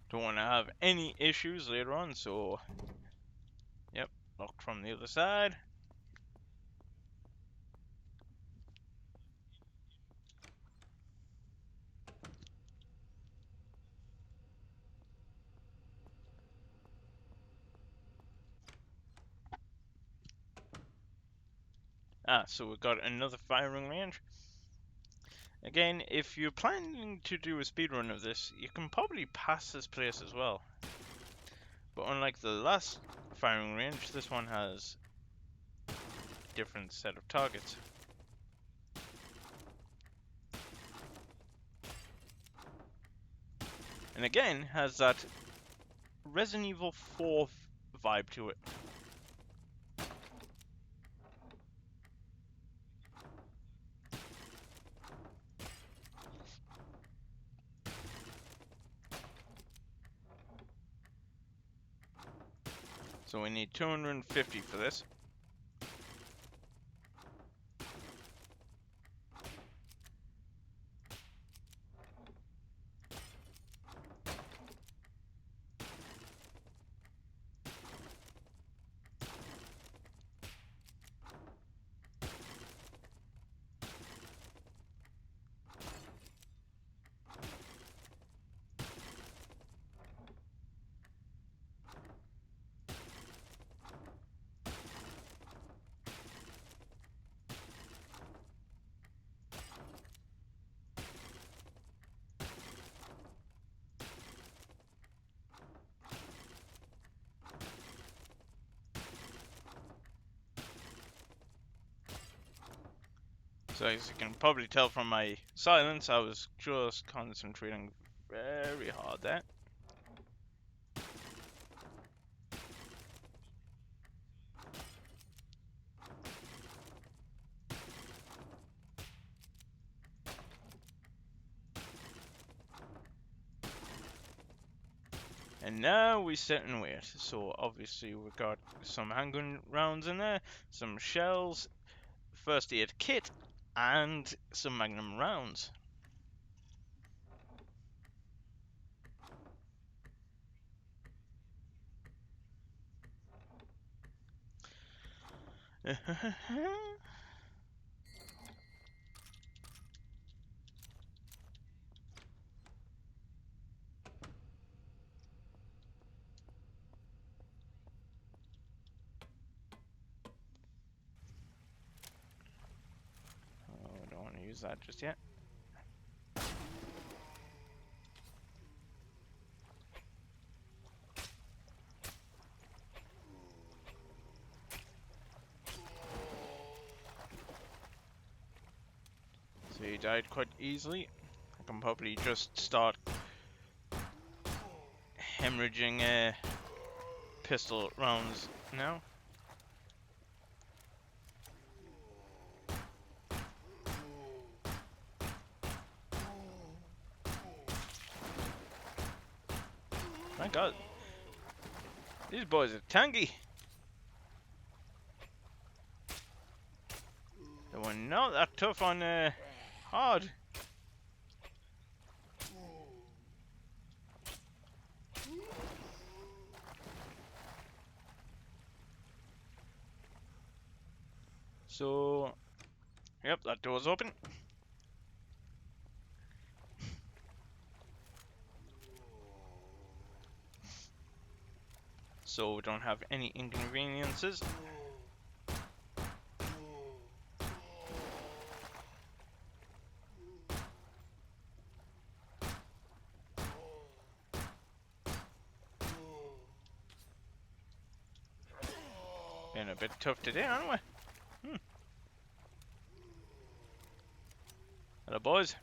Don't want to have any issues later on, so... Yep, locked from the other side. Ah, so we've got another firing range. Again, if you're planning to do a speedrun of this, you can probably pass this place as well. But unlike the last firing range, this one has a different set of targets. And again, has that Resident Evil 4 vibe to it. So we need 250 for this. So as you can probably tell from my silence, I was just concentrating very hard there. And now we sit and wait. So obviously we've got some handgun rounds in there, some shells, first aid kit, and some magnum rounds. Oh, I don't want to use that just yet. So he died quite easily. I can probably just start hemorrhaging pistol rounds now. My god. These boys are tanky. They were not that tough on hard. So, yep, that door's open. So we don't have any inconveniences. Been a bit tough today, aren't we? Hello, boys.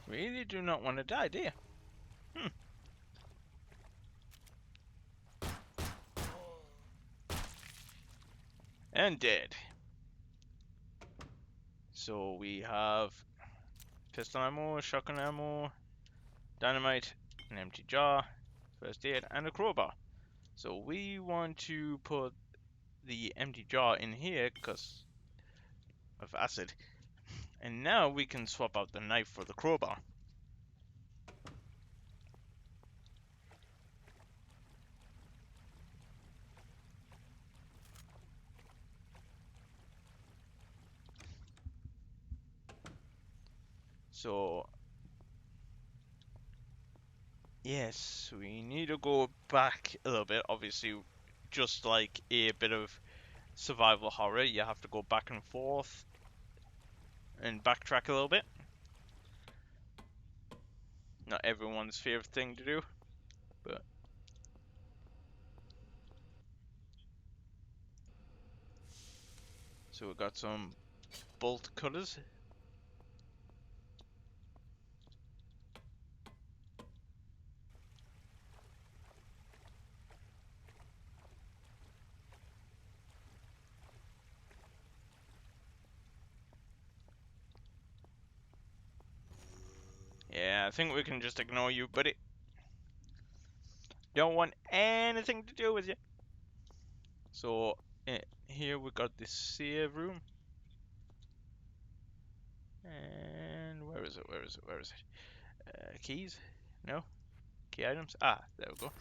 Really do not want to die, do you? And dead. So we have pistol ammo, shotgun ammo, dynamite, an empty jar, first aid, and a crowbar. So we want to put the empty jar in here because of acid. And now we can swap out the knife for the crowbar. So, yes, we need to go back a little bit. Obviously, just like a bit of survival horror, you have to go back and forth and backtrack a little bit. Not everyone's favorite thing to do, but so we've got some bolt cutters. Yeah, I think we can just ignore you, buddy. Don't want anything to do with you. So, here we got this save room. And where is it? Where is it? Where is it? Keys? No? Key items? Ah, there we go.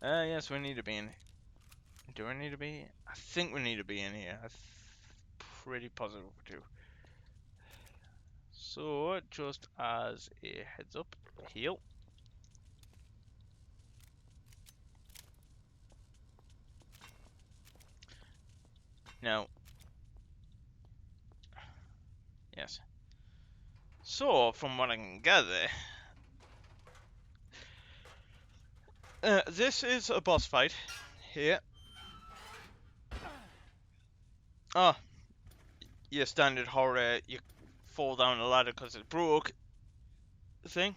Yes, we need to be in. Do I need to be? I think we need to be in here. I'm pretty positive we do. So, just as a heads up, heal. Now, yes. So, from what I can gather, this is a boss fight here. Oh, your standard horror, you fall down a ladder because it broke thing.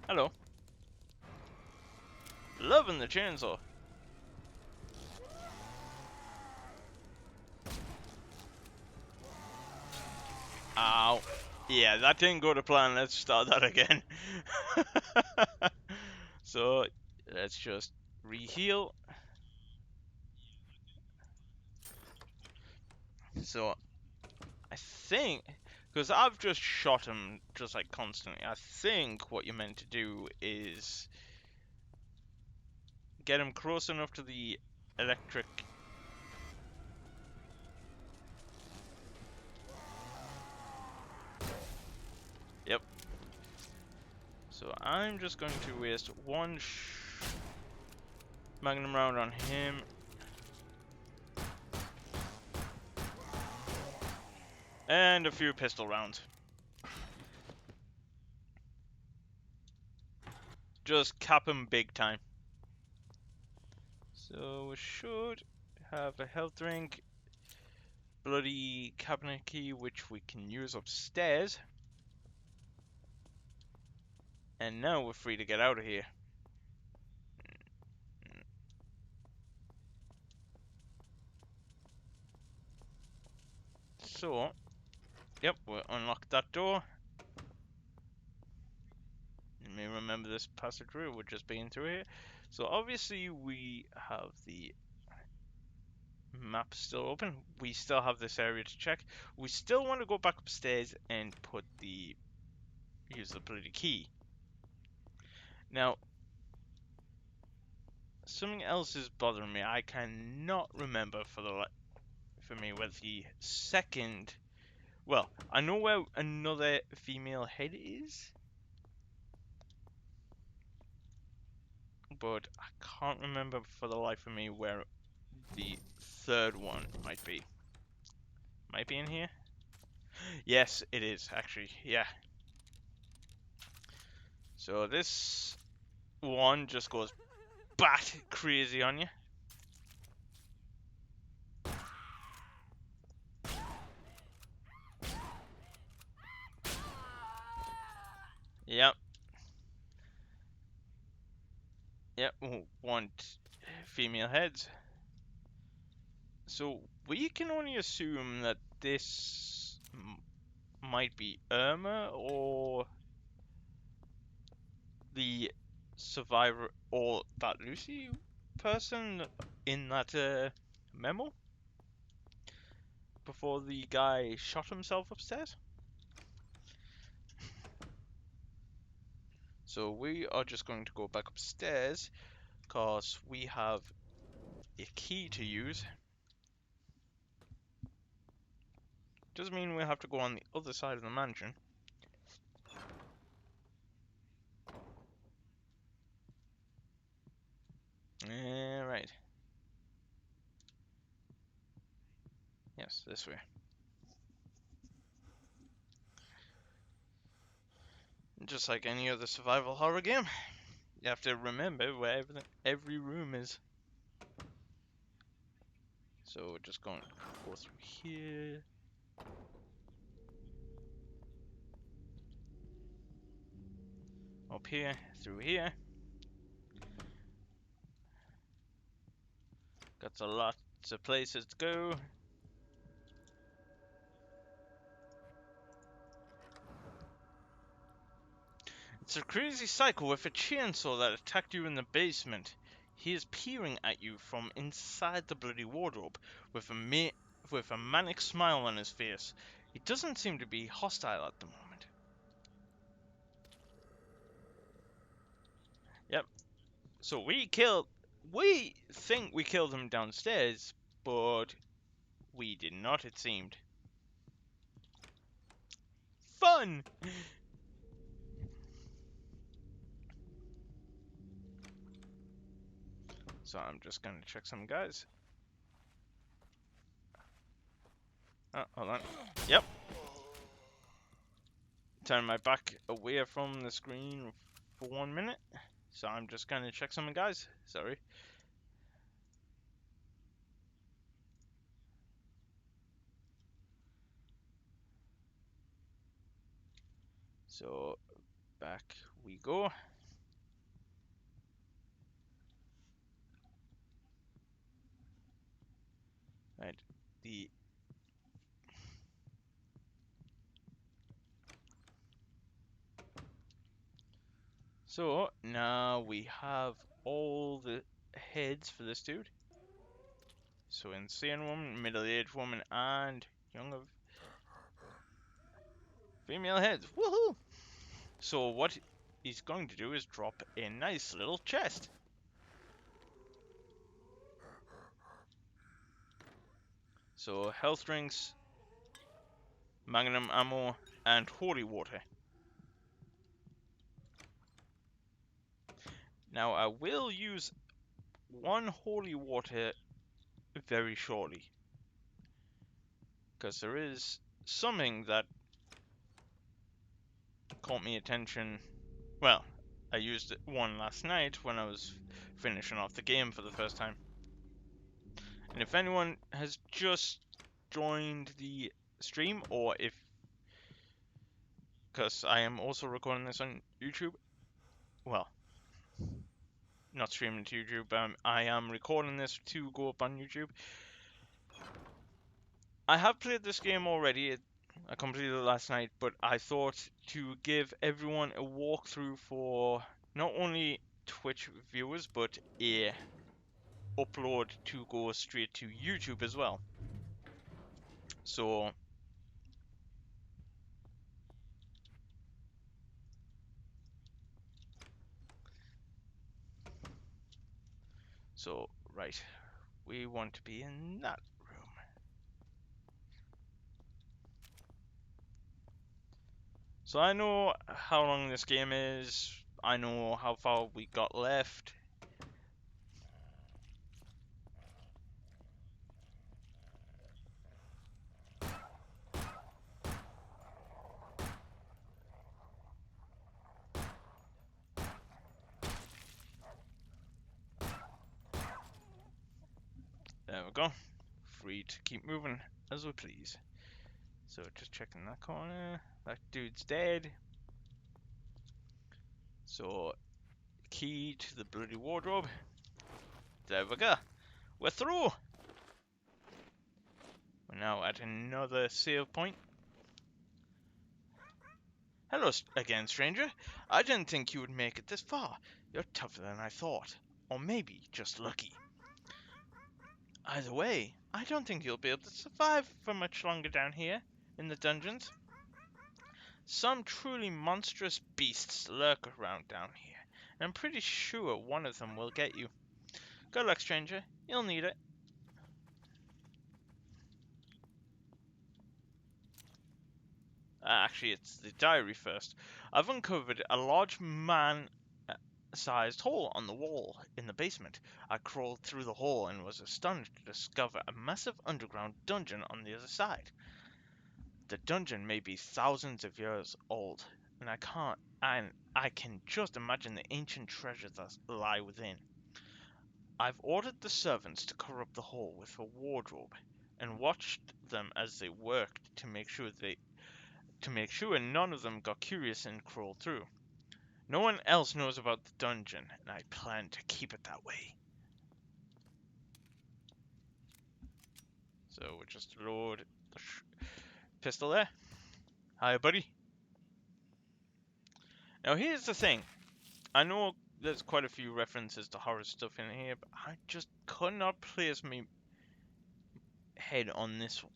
Hello. Loving the chainsaw. Ow. Yeah, that didn't go to plan. Let's start that again. So, let's just re-heal. So, I think, because I've just shot him just like constantly, I think what you're meant to do is get him close enough to the electric. Yep. So I'm just going to waste one magnum round on him. And a few pistol rounds. Just cap him big time. So we should have a health drink. bloody cabinet key, which we can use upstairs. And now we're free to get out of here. So, yep, we'll unlock that door. Let me remember this passage through. We're just being through here. So obviously we have the map still open. We still have this area to check. We still want to go back upstairs and use the bloody key. Now, something else is bothering me. I cannot remember for me where the second. Well, I know where another female head is, but I can't remember for the life of me where the third one might be. Might be in here? Yes, it is, actually. Yeah. So this one just goes bat crazy on you. Yep. Yep. Want female heads. So we can only assume that this might be Irma or the survivor or that Lucy person in that memo before the guy shot himself upstairs. So we are just going to go back upstairs because we have a key to use. Doesn't mean we have to go on the other side of the mansion. Right. Yes, this way. Just like any other survival horror game, you have to remember where every room is. So we're just going to go through here. Up here, through here. Got a lots of places to go. It's a crazy psycho with a chainsaw that attacked you in the basement. He is peering at you from inside the bloody wardrobe with a manic smile on his face. He doesn't seem to be hostile at the moment. Yep. So we think we killed him downstairs, but we did not, it seemed. Fun! So I'm just gonna check some guys. Oh, hold on. Yep. Turn my back away from the screen for 1 minute. So I'm just gonna check some guys. Sorry. So back we go. Right. So now we have all the heads for this dude. So insane woman, middle-aged woman, and young female heads. Woohoo! So what he's going to do is drop a nice little chest. So health drinks, magnum ammo, and holy water. Now I will use one holy water very shortly, because there is something that caught me attention. Well, I used one last night when I was finishing off the game for the first time. And if anyone has just joined the stream, or if, because I am also recording this on YouTube. Well, not streaming to YouTube. I am recording this to go up on YouTube. I have played this game already. I completed it last night, but I thought to give everyone a walkthrough for not only Twitch viewers, but a upload to go straight to YouTube as well. So right, we want to be in that room. So I know how long this game is. I know how far we got left. There we go. Free to keep moving as we please. So just checking that corner. That dude's dead. So key to the bloody wardrobe. There we go. We're through. We're now at another save point. Hello again, stranger. I didn't think you would make it this far. You're tougher than I thought. Or maybe just lucky. Either way, I don't think you'll be able to survive for much longer down here in the dungeons. Some truly monstrous beasts lurk around down here, and I'm pretty sure one of them will get you. Good luck, stranger. You'll need it. Actually, it's the diary first. I've uncovered a large man-sized hole on the wall in the basement. I crawled through the hole and was astonished to discover a massive underground dungeon on the other side. The dungeon may be thousands of years old, and I can just imagine the ancient treasures that lie within. I've ordered the servants to cover up the hole with a wardrobe, and watched them as they worked to make sure none of them got curious and crawled through. No one else knows about the dungeon, and I plan to keep it that way. So we just load the pistol there. Hi, buddy. Now here's the thing. I know there's quite a few references to horror stuff in here, but I just could not place my head on this one.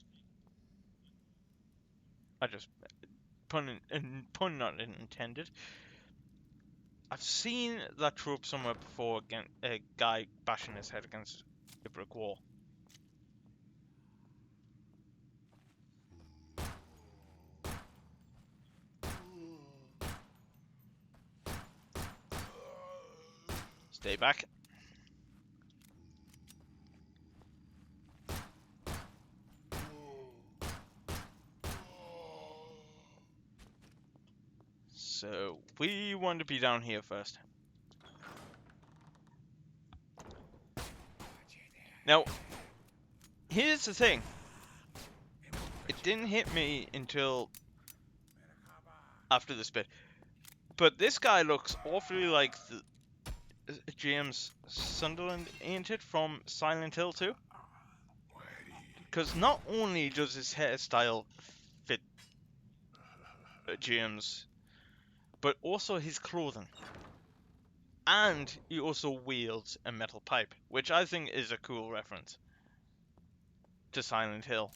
I just pun not intended. I've seen that trope somewhere before, again, a guy bashing his head against a brick wall. Stay back. So we want to be down here first. Now, here's the thing. It didn't hit me until after this bit. But this guy looks awfully like the James Sunderland, ain't it, from Silent Hill 2? Because not only does his hairstyle fit James, but also his clothing. And he also wields a metal pipe, which I think is a cool reference to Silent Hill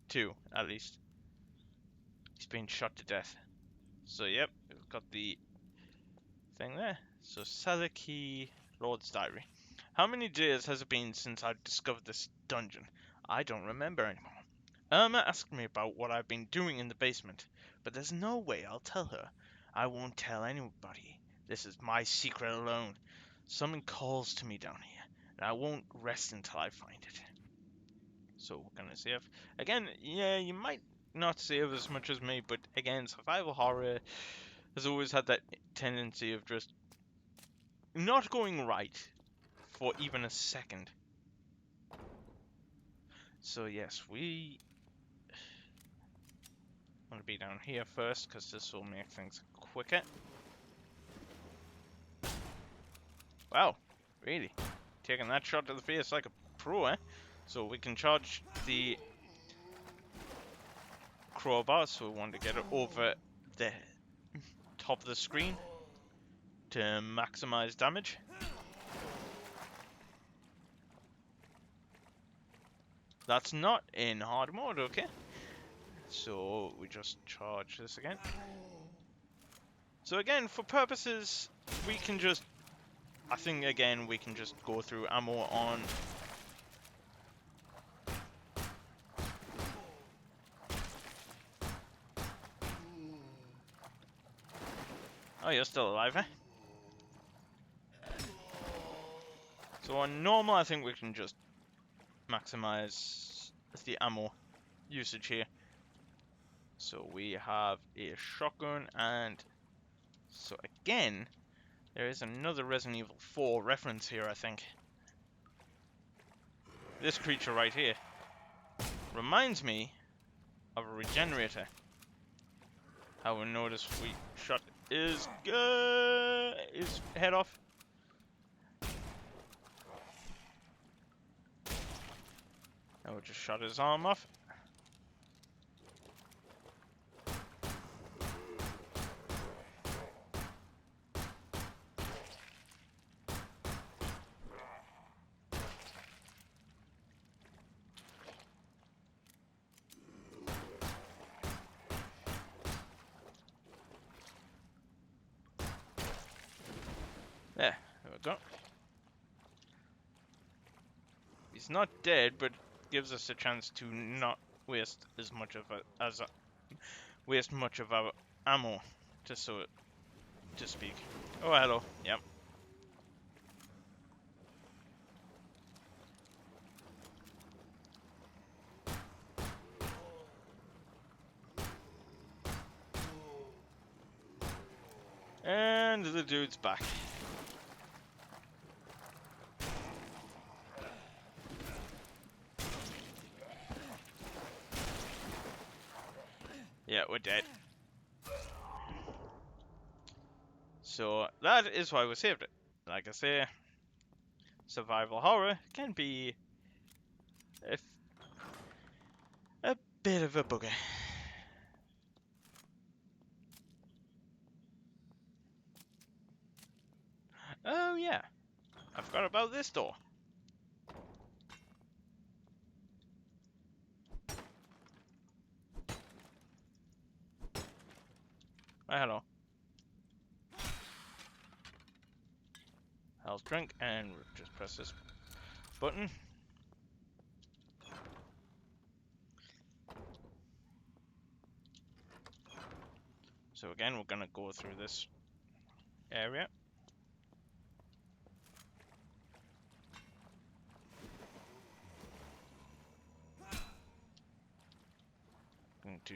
2, at least. He's been shot to death. So yep, we've got the thing there. So Salaki, Lord's Diary. How many days has it been since I discovered this dungeon? I don't remember anymore. Irma asked me about what I've been doing in the basement, but there's no way I'll tell her. I won't tell anybody. This is my secret alone. Something calls to me down here, and I won't rest until I find it. So we're gonna save. Again, yeah, you might not save as much as me, but again, survival horror has always had that tendency of just not going right for even a second. So yes, we I'm gonna be down here first because this will make things quicker. Wow, really? Taking that shot to the face like a pro, eh? So we can charge the crowbar, so we want to get it over the top of the screen to maximize damage. That's not in hard mode, okay? So we just charge this again. So again, for purposes, we can just, I think again, we can just go through ammo on. Oh, you're still alive, eh? So on normal, I think we can just maximize the ammo usage here. So we have a shotgun, and so again, there is another Resident Evil 4 reference here, I think. This creature right here reminds me of a regenerator. However, notice we shot his head off. Now we just shot his arm off. There we go. He's not dead, but gives us a chance to not waste as much of waste much of our ammo, just so to speak. Oh, hello. Yep. And the dude's back. Yeah, we're dead. So that is why we saved it. Like I say, survival horror can be a bit of a bugger. Oh yeah, I forgot about this door. Oh, hello. Health drink, and we'll just press this button. So again, we're gonna go through this area. Going to...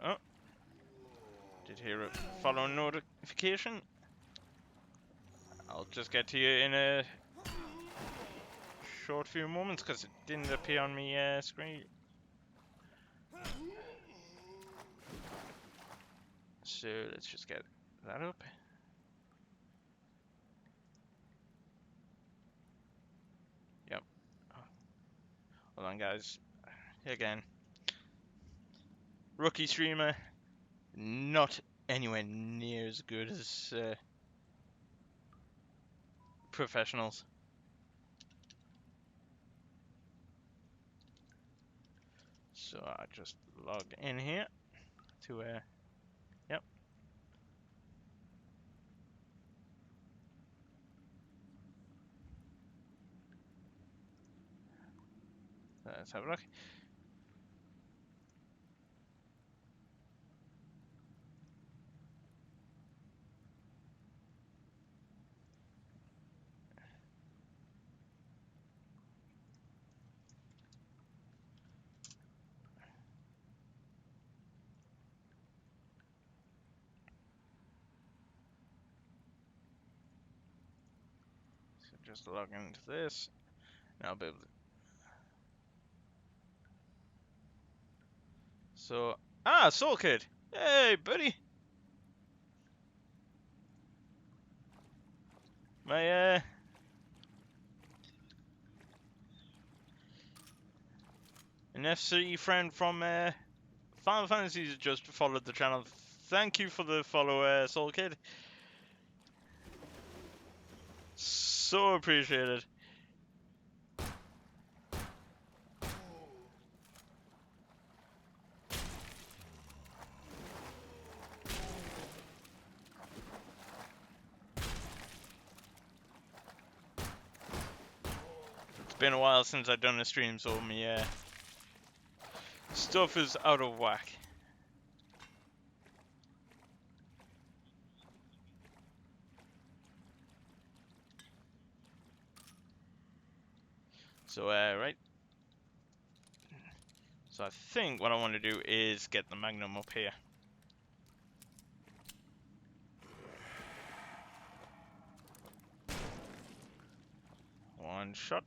Oh. Did hear a follow notification. I'll just get to you in a short few moments because it didn't appear on my screen. So let's just get that up. Yep. Hold on, guys. Again, rookie streamer, not anywhere near as good as professionals. So I just log in here to yep. Let's have a look. So just log into this, and I'll be able to... So, Soul Kid. Hey, buddy. My, an FC friend from, Final Fantasy has just followed the channel. Thank you for the follow, Soul Kid. So appreciated. It's been a while since I've done a stream, so my, stuff is out of whack. So, right. So I think what I want to do is get the Magnum up here. One shot.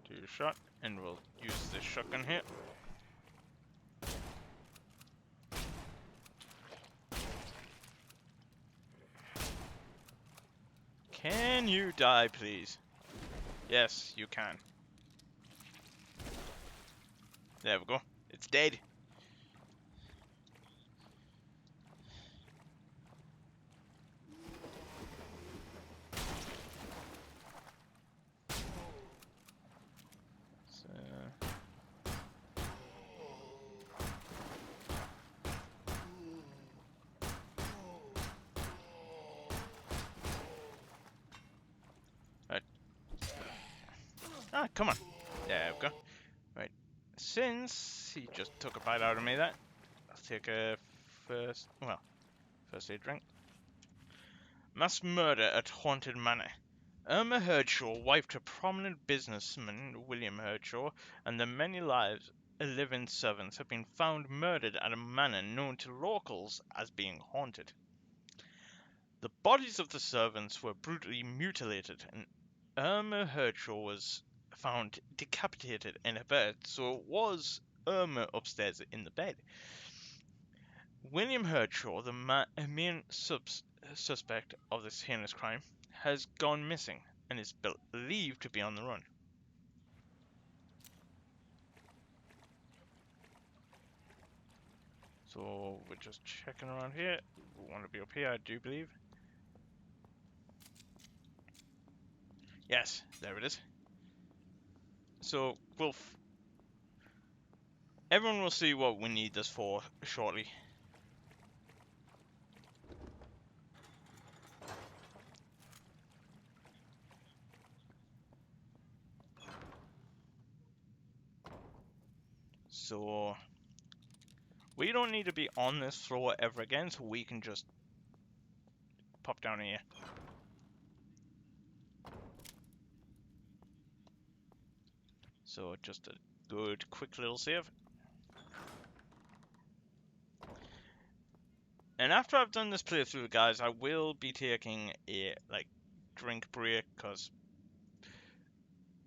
Two shot. And we'll use this shotgun here. Can you die, please? Yes, you can. There we go. It's dead. So... Right. Ah, come on. There we go. Right. Since he just took a bite out of me there, I'll take a first aid drink. Mass murder at Haunted Manor. Irma Herdshaw, wife to prominent businessman William Herdshaw, and the many lives living servants have been found murdered at a manor known to locals as being haunted. The bodies of the servants were brutally mutilated, and Irma Herdshaw was found decapitated in her bed, so it was Irma upstairs in the bed. William Herdshaw, the main suspect of this heinous crime, has gone missing and is believed to be on the run. So we're just checking around here. We want to be up here, I do believe. Yes, there it is. So everyone will see what we need this for shortly. So we don't need to be on this floor ever again, so we can just pop down here. So just a good quick little save. And after I've done this playthrough, guys, I will be taking a drink break because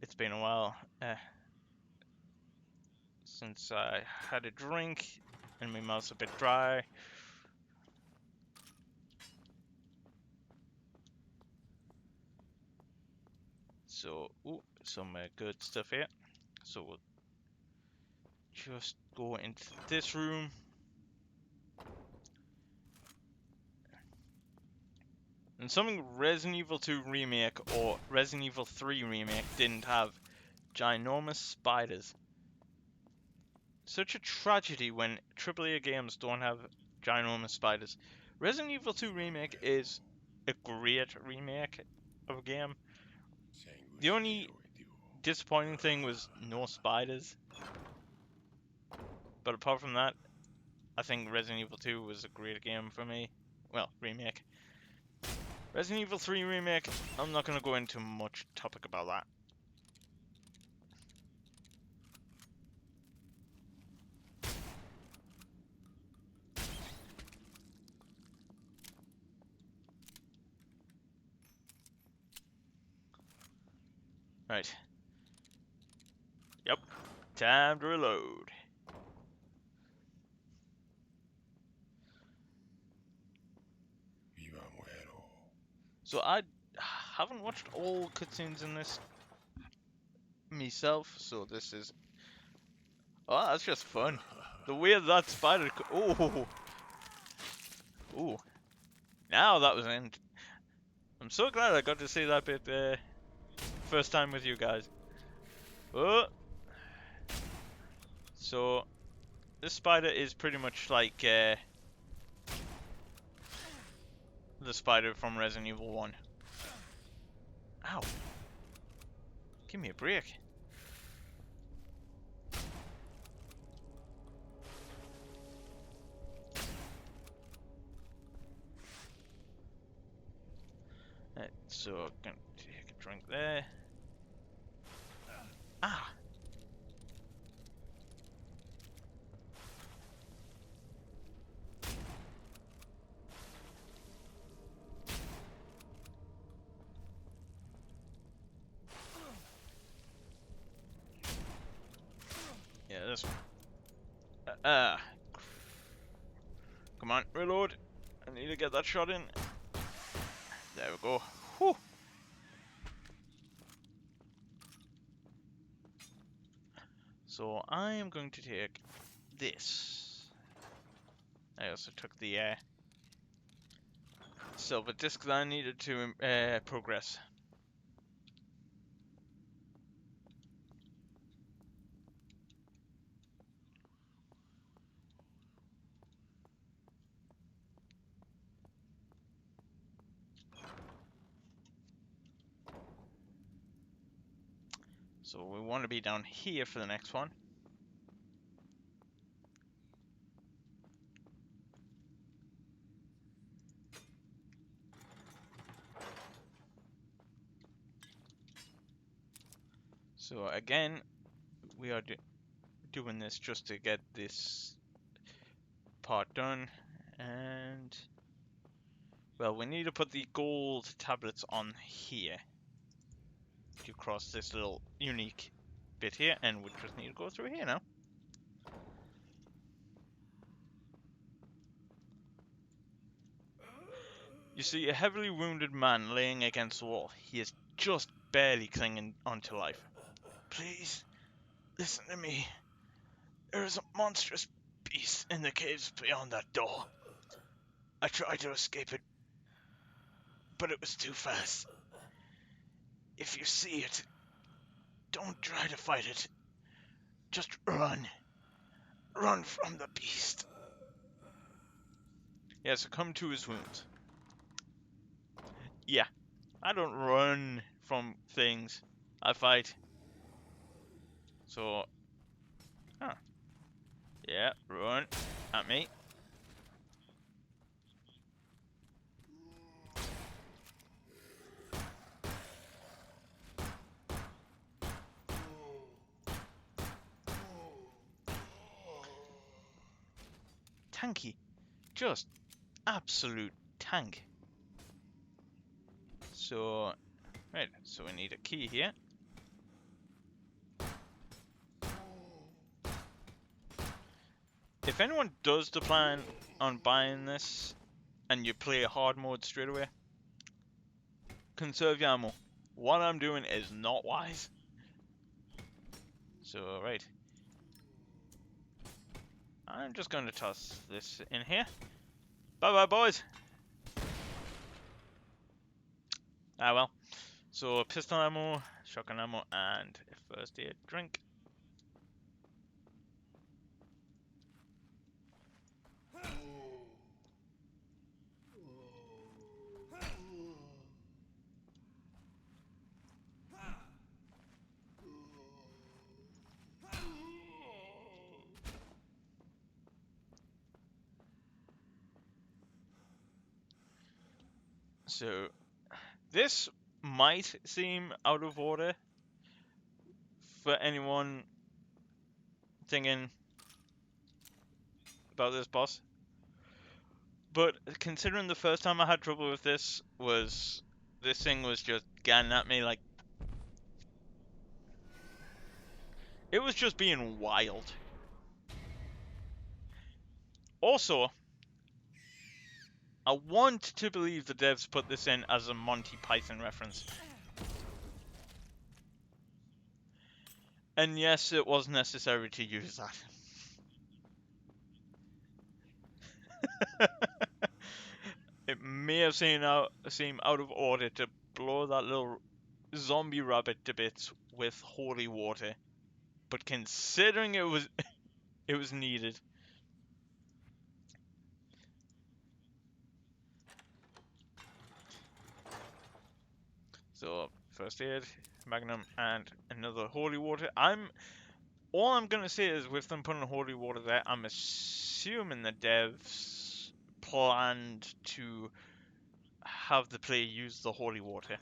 it's been a while since I had a drink and my mouth's a bit dry. So, some good stuff here. So we'll just go into this room. And something Resident Evil 2 Remake or Resident Evil 3 Remake didn't have: ginormous spiders. Such a tragedy when AAA games don't have ginormous spiders. Resident Evil 2 Remake is a great remake of a game. The only disappointing thing was no spiders. But apart from that, I think Resident Evil 2 was a great game for me. Well, remake. Resident Evil 3 Remake, I'm not going to go into much topic about that. Right. Yep. Time to reload. So I haven't watched all cutscenes in this myself, so this is... Oh, that's just fun. The way that spider... Oh! Ooh. Now that was in... I'm so glad I got to see that bit first time with you guys. Oh! So, this spider is pretty much like the spider from Resident Evil 1. Ow. Give me a break. Right, so, gonna take a drink there. Ah! Yeah, this one. Come on, reload. I need to get that shot in. There we go. Whew. So I am going to take this. I also took the silver disc that I needed to progress. So we want to be down here for the next one. So again, we are doing this just to get this part done, and well, we need to put the gold tablets on here to cross this little unique bit here, and we just need to go through here now. You see a heavily wounded man laying against the wall. He is just barely clinging onto life. Please, listen to me. There is a monstrous beast in the caves beyond that door. I tried to escape it, but it was too fast. If you see it, don't try to fight it. Just run. Run from the beast. He has succumbed to his wounds. Yeah, I don't run from things. I fight. So, huh. Yeah, run at me. Tanky. Just absolute tank. So, right, so we need a key here. If anyone does the plan on buying this and you play hard mode straight away, conserve your ammo. What I'm doing is not wise. So, right. I'm just going to toss this in here. Bye-bye, boys. Ah, well. So, pistol ammo, shotgun ammo, and a first aid drink. So, this might seem out of order for anyone thinking about this boss. But considering the first time I had trouble with this thing was just ganning at me like... It was just being wild. Also, I want to believe the devs put this in as a Monty Python reference. And yes, it was necessary to use that. It may have seemed out of order to blow that little zombie rabbit to bits with holy water, but considering it was needed. So first aid, magnum, and another holy water. All I'm gonna say is with them putting holy water there, I'm assuming the devs planned to have the player use the holy water.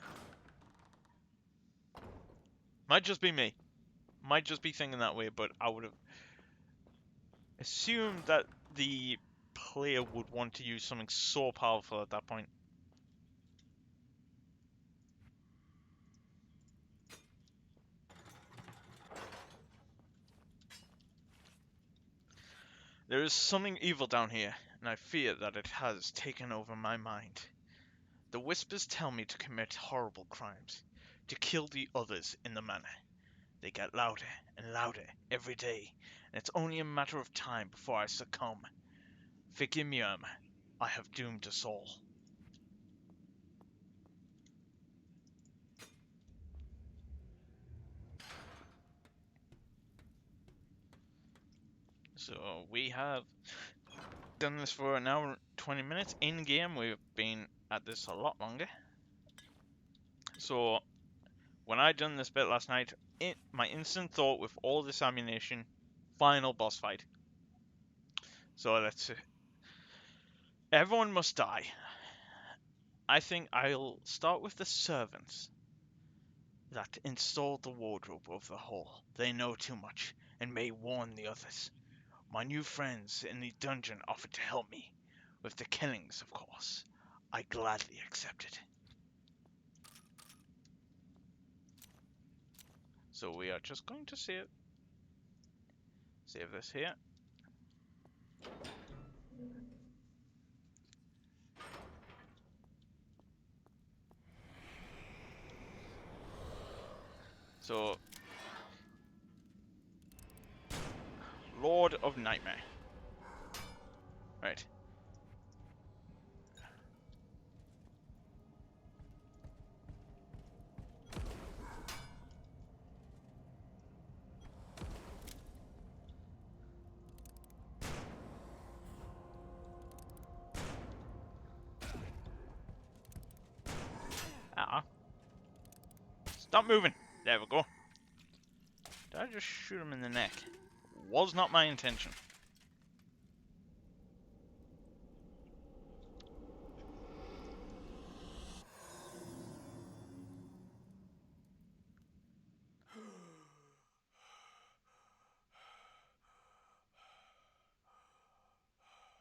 Might just be me. Might just be thinking that way, but I would have assumed that the player would want to use something so powerful at that point. There is something evil down here, and I fear that it has taken over my mind. The whispers tell me to commit horrible crimes, to kill the others in the manor. They get louder and louder every day, and it's only a matter of time before I succumb. Forgive me, Irma. I have doomed us all. So we have done this for an hour and 20 minutes. In game, we've been at this a lot longer. So when I done this bit last night, my instant thought with all this ammunition, final boss fight. So let's see. Everyone must die. I think I'll start with the servants that installed the wardrobe over the hall. They know too much and may warn the others. My new friends in the dungeon offered to help me with the killings, of course. I gladly accepted. So we are just going to save this here. So, Lord of Nightmare. Right. Stop moving. There we go. Did I just shoot him in the neck? Was not my intention.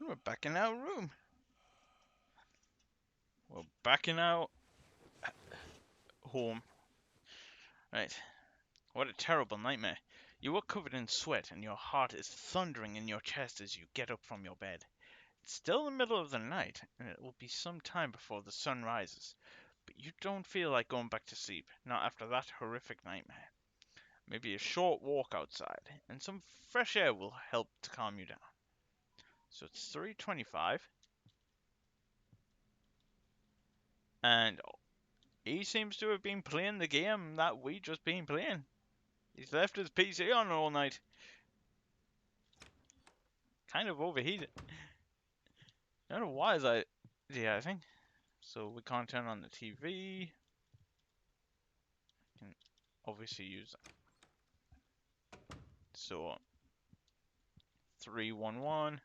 We're back in our room. We're back in our home. Right. What a terrible nightmare. You are covered in sweat and your heart is thundering in your chest as you get up from your bed. It's still the middle of the night, and it will be some time before the sun rises. But you don't feel like going back to sleep, not after that horrific nightmare. Maybe a short walk outside, and some fresh air will help to calm you down. So it's 3:25, and he seems to have been playing the game that we just been playing. He's left his PC on all night. Kind of overheated. I don't know why is that. Yeah, I think. So we can't turn on the TV. Can obviously use that. So 311.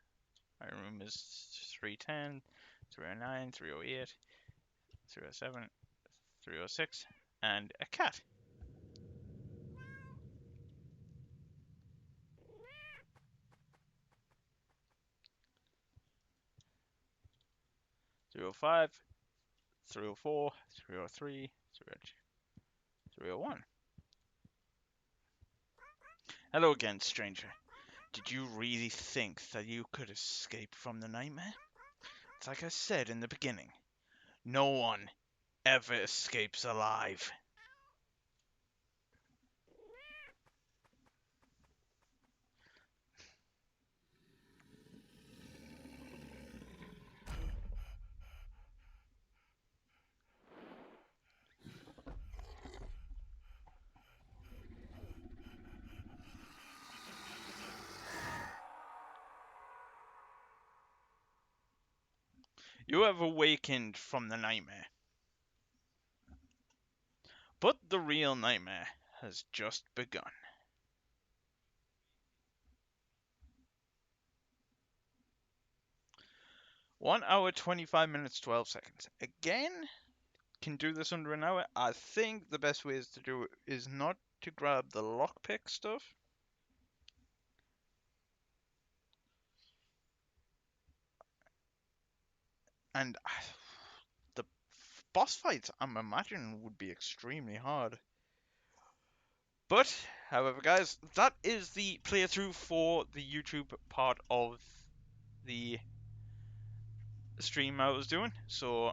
My room is 310, 309, 308, 307, 306, and a cat. Three 305, 304, 303, 301. Hello again, stranger. Did you really think that you could escape from the nightmare? It's like I said in the beginning. No one ever escapes alive. You have awakened from the nightmare. But the real nightmare has just begun. 1 hour, 25 minutes, 12 seconds. Again, can do this under an hour. I think the best way is to do it is not to grab the lockpick stuff. And the boss fights, I'm imagining, would be extremely hard. But, however, guys, that is the playthrough for the YouTube part of the stream I was doing. So,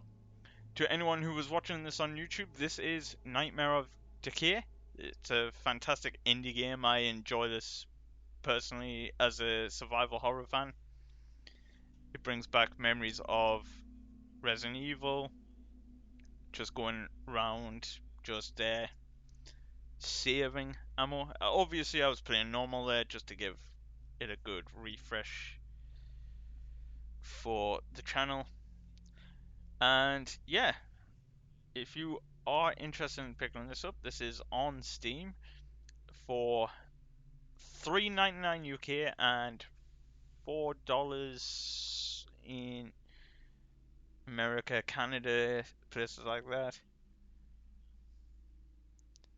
to anyone who was watching this on YouTube, this is Nightmare of Decay. It's a fantastic indie game. I enjoy this personally as a survival horror fan. It brings back memories of Resident Evil, just going around, just saving ammo. Obviously, I was playing normal there just to give it a good refresh for the channel. And yeah, if you are interested in picking this up, this is on Steam for $3.99 UK and $4 in America, Canada, places like that.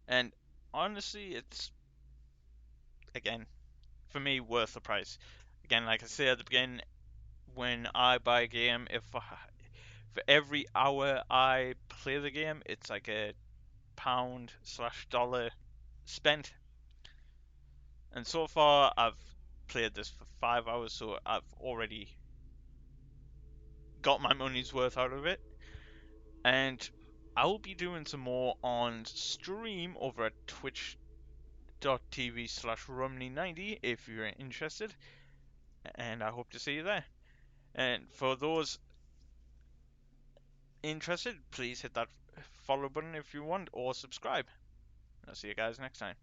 And honestly, it's, again, for me, worth the price. Again, like I said at the beginning, when I buy a game, if for every hour I play the game, it's like a pound/dollar spent. And so far, I've played this for 5 hours, so I've already got my money's worth out of it. And I will be doing some more on stream over at twitch.tv/Rumney90 if you're interested. And I hope to see you there. And for those interested, please hit that follow button if you want, or subscribe. I'll see you guys next time.